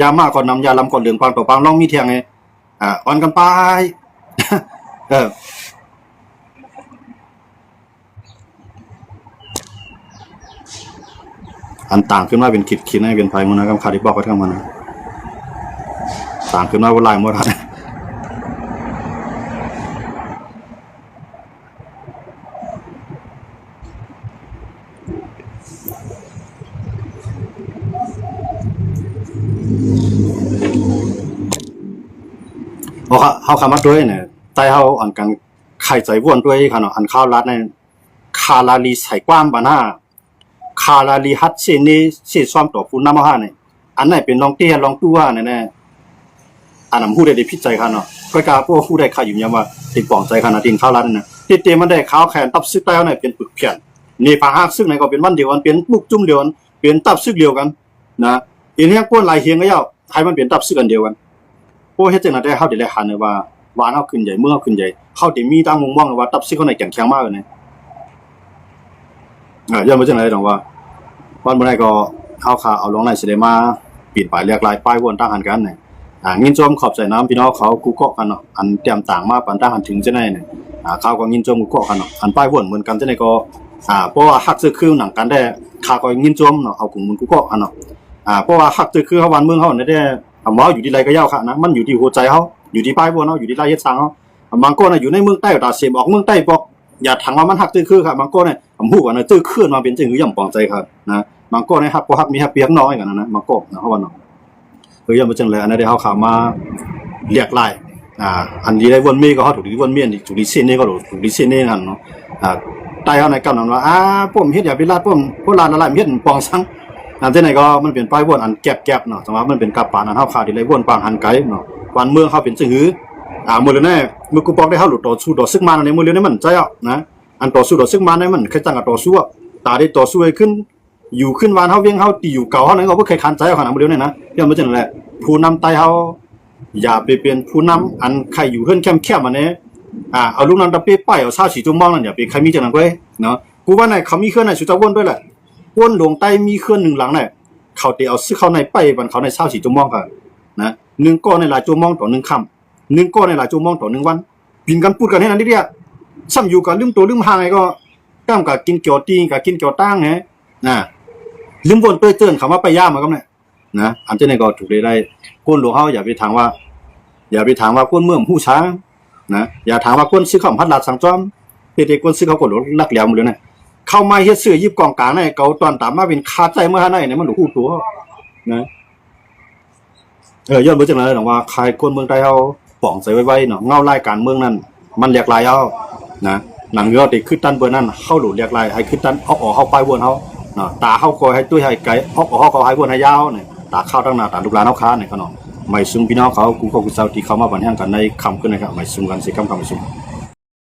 ามาก็นำยาลำก่อนเหลืองปางต่อปางลองมีเที่ยงไงอ่อนกันไปอันต่างขึ้นมาเป็นคิดให้เป็นไฟมันนะกับคาริบอกไปทั้งมันนะต่างขึ้นมาว่าลายหมดแล้วเพราะเขาคำว่าด้วยเนี่ยใต้เขาอันกันไข่ใจว่วนด้วยค่ะเนาะอันข้าวรัดในคาราลีใส่กว้ามบานาคาราลีฮัตเซเนเซซ้อมต่อฟูน้ำมาห้าเนี่ยอันไหนเป็นลองเตี้ยลองตัวเนี่ยนะอันนั้นผู้ใดได้พิจัยค่ะเนาะก็กล้าพวกผู้ใดขายอยู่ยังว่าติดปองใจค่ะนะดินข้าวรัดเนี่ยติดเตมันได้ข้าวแขนตับซึกแล้วเนี่ยเป็นปึกเพี้ยนนี่ผาหักซึกไหนก็เป็นวันเดียวกันเป็นปุกจุ่มเดียวกันเป็นตับซึกเดียวกันนะอีนี้ก้นลายเฮียงก็ยาวให้มันเป็นตับซึกกันเดียวกันพวกเฮ็ดจังได๋ได้เฮาได้หันว่าหวานเฮาขึ้นใหญ่เมื่อเฮาขึ้นใหญ่เฮาได้มีตามมุมมองว่าตับซึกเขาในแข็งมากเลยนะย้อนบ่จังได๋ดอกว่าวันบ่ได้ก็เฮาค่าเอาลงในสิได้มาปิดป้ายเรียกลายป้ายวนตั้งหันกันนี่ยินชมขอบใจน้ำพี่น้องเขากูเกาะกันเนาะอันเตรียมต่างมาปันตั้งหันถึงจังได๋นี่เขาก็ยินชมกูเกาะกันเนาะอันป้ายวนเหมือนกันจังได๋ก็เพราะว่าฮักซึกคือหนังกันได้ข้าก็ยินชมเนาะเอากลุ่มมันกูเกาะกันเนาะเพราะว่าฮักซึกคือเฮาวันเมืองเฮาได้หมออยู่ที่ไรก็ยาวค่ะนะมันอยู่ที่หัวใจเขาอยู่ที่ป้ายบนเขาอยู่ที่ไรเฮ็ดสร้างเขาบางคนอยู่ในเมืองใต้ตาเสียมออกเมืองใต้บอกอย่าถังว่ามันหักตื้อคือค่ะบางคนเนี่ยผมพูดว่าเนี่ยตื้อขึ้นมาเป็นจริงหรือย่ำปองใจครับนะบางคนเนี่ยหักบ่หักมีหักเปียกน้อยกันนะบางคนนะเขาว่าเนาะย่ำบ่จังเลยอันนั้นได้เฮาเข้ามาเรียกไล่อันนี้ได้วนมีก็เฮาถูกที่วนมีนี่ถูกที่เส้นนี่ก็ถูกที่เส้นนี่นั่นเนาะใต้เฮาในกำนั้นว่าผมเฮ็ดอย่าไปลาดผมพวกลาดอะไรเฮ็ดปองซังอันที่ไหนก็มันเป็นป้ายวนอันแก็บเนาะจังว่ามันเป็นกับปานอันเฮาขาที่ไรวนปางหันไกเนาะวันเมืองเขาเป็นจังหือมื้อเลยแน่มื้อกูบอกได้เฮาหลุดต่อสู้ต่อซึกมาในมื้อเลยนี่มันใจอ่ะนะอันต่อสู้ต่อซึกมาในมันเคยจังกับต่อสู้อ่ะตาได้ต่อสู้ให้ขึ้นอยู่ขึ้นวานเฮาเวียงเฮาตีอยู่เก่าเฮานั้นก็บ่เคยคันใจเอาขนาดมื้อเดียวนี่นะย่อมบ่จังแหละผู้นำไต้เฮาอย่าไปเป็นผู้นำอันใครอยู่เฮือนแคบๆมาแน่เอาลูกนั้นตะเป้ป้ายเอา24ชั่วโมงนั่นอย่าไปใครมีจังนั้นก้อยเนาะกูว่าในเขามีเครื่องในสุจะวนด้วยแหละวนหลวงใต้มีเครื่อง1หลังน่ะเขาเตเอาซื้อเข้าในไปบันเขาใน24ชั่วโมงค่ะนะ1ก้อนในหลายชั่วโมงต่อ1ค่ำ1ก้อนในหลายชั่วโมงต่อ1วันปินกันพูดกันให้นั้นดิเนี่ยซ้ำอยู่กับลืมตัวลืมหางไงก็ก้ามกับกินเกี่ยวตีกับกินเกี่ยวตั้งฮะลืมวนเตื้อนคำว่าไปย่ามาก็เนี่ยนะอันเจนี่ก็ถูกได้ก้นหลวงเฮาอย่าไปถามว่าก้นเมื่อมหู้ช้านะอย่าถามว่าก้นซื้อข้าวพัดลาดสังจอมเฮ็ดให้ก้นซื้อข้าวก้นหลวงลักแหลมหมดเลยนะเข้ามาเฮ็ดซื้อยิบกองกลางในเกาตอนตามมาเป็นคาใจเมื่อหาในเนี่ยมันหูตัวนะย้อนบ่จังได๋ดอกว่าใครคนเมืองใต้เฮาป้องใจไว้ๆเนาะเงารายการเมืองนั้นมันเรียกลายเฮานะหนังเงาที่ขึ้นตันเบิ่นนั้นเฮาหลุดเรียกลายให้ขึ้นตันออกเฮาไปวนเฮาเนาะตาเฮาก็ให้ตุ้ยให้ไกลออกเฮาก็ให้วนให้ยาวเนี่ยตาเข้าตั้งหน้าตาลูกหลานเฮาค้าเนี่ยก็เนาะไม่ซุมพี่น้องเขากูก็กูเจ้าที่เข้ามาบันแห่งกันในค่ำคืนนะครับไม่ซุมกันสิค่ำไม่ซุม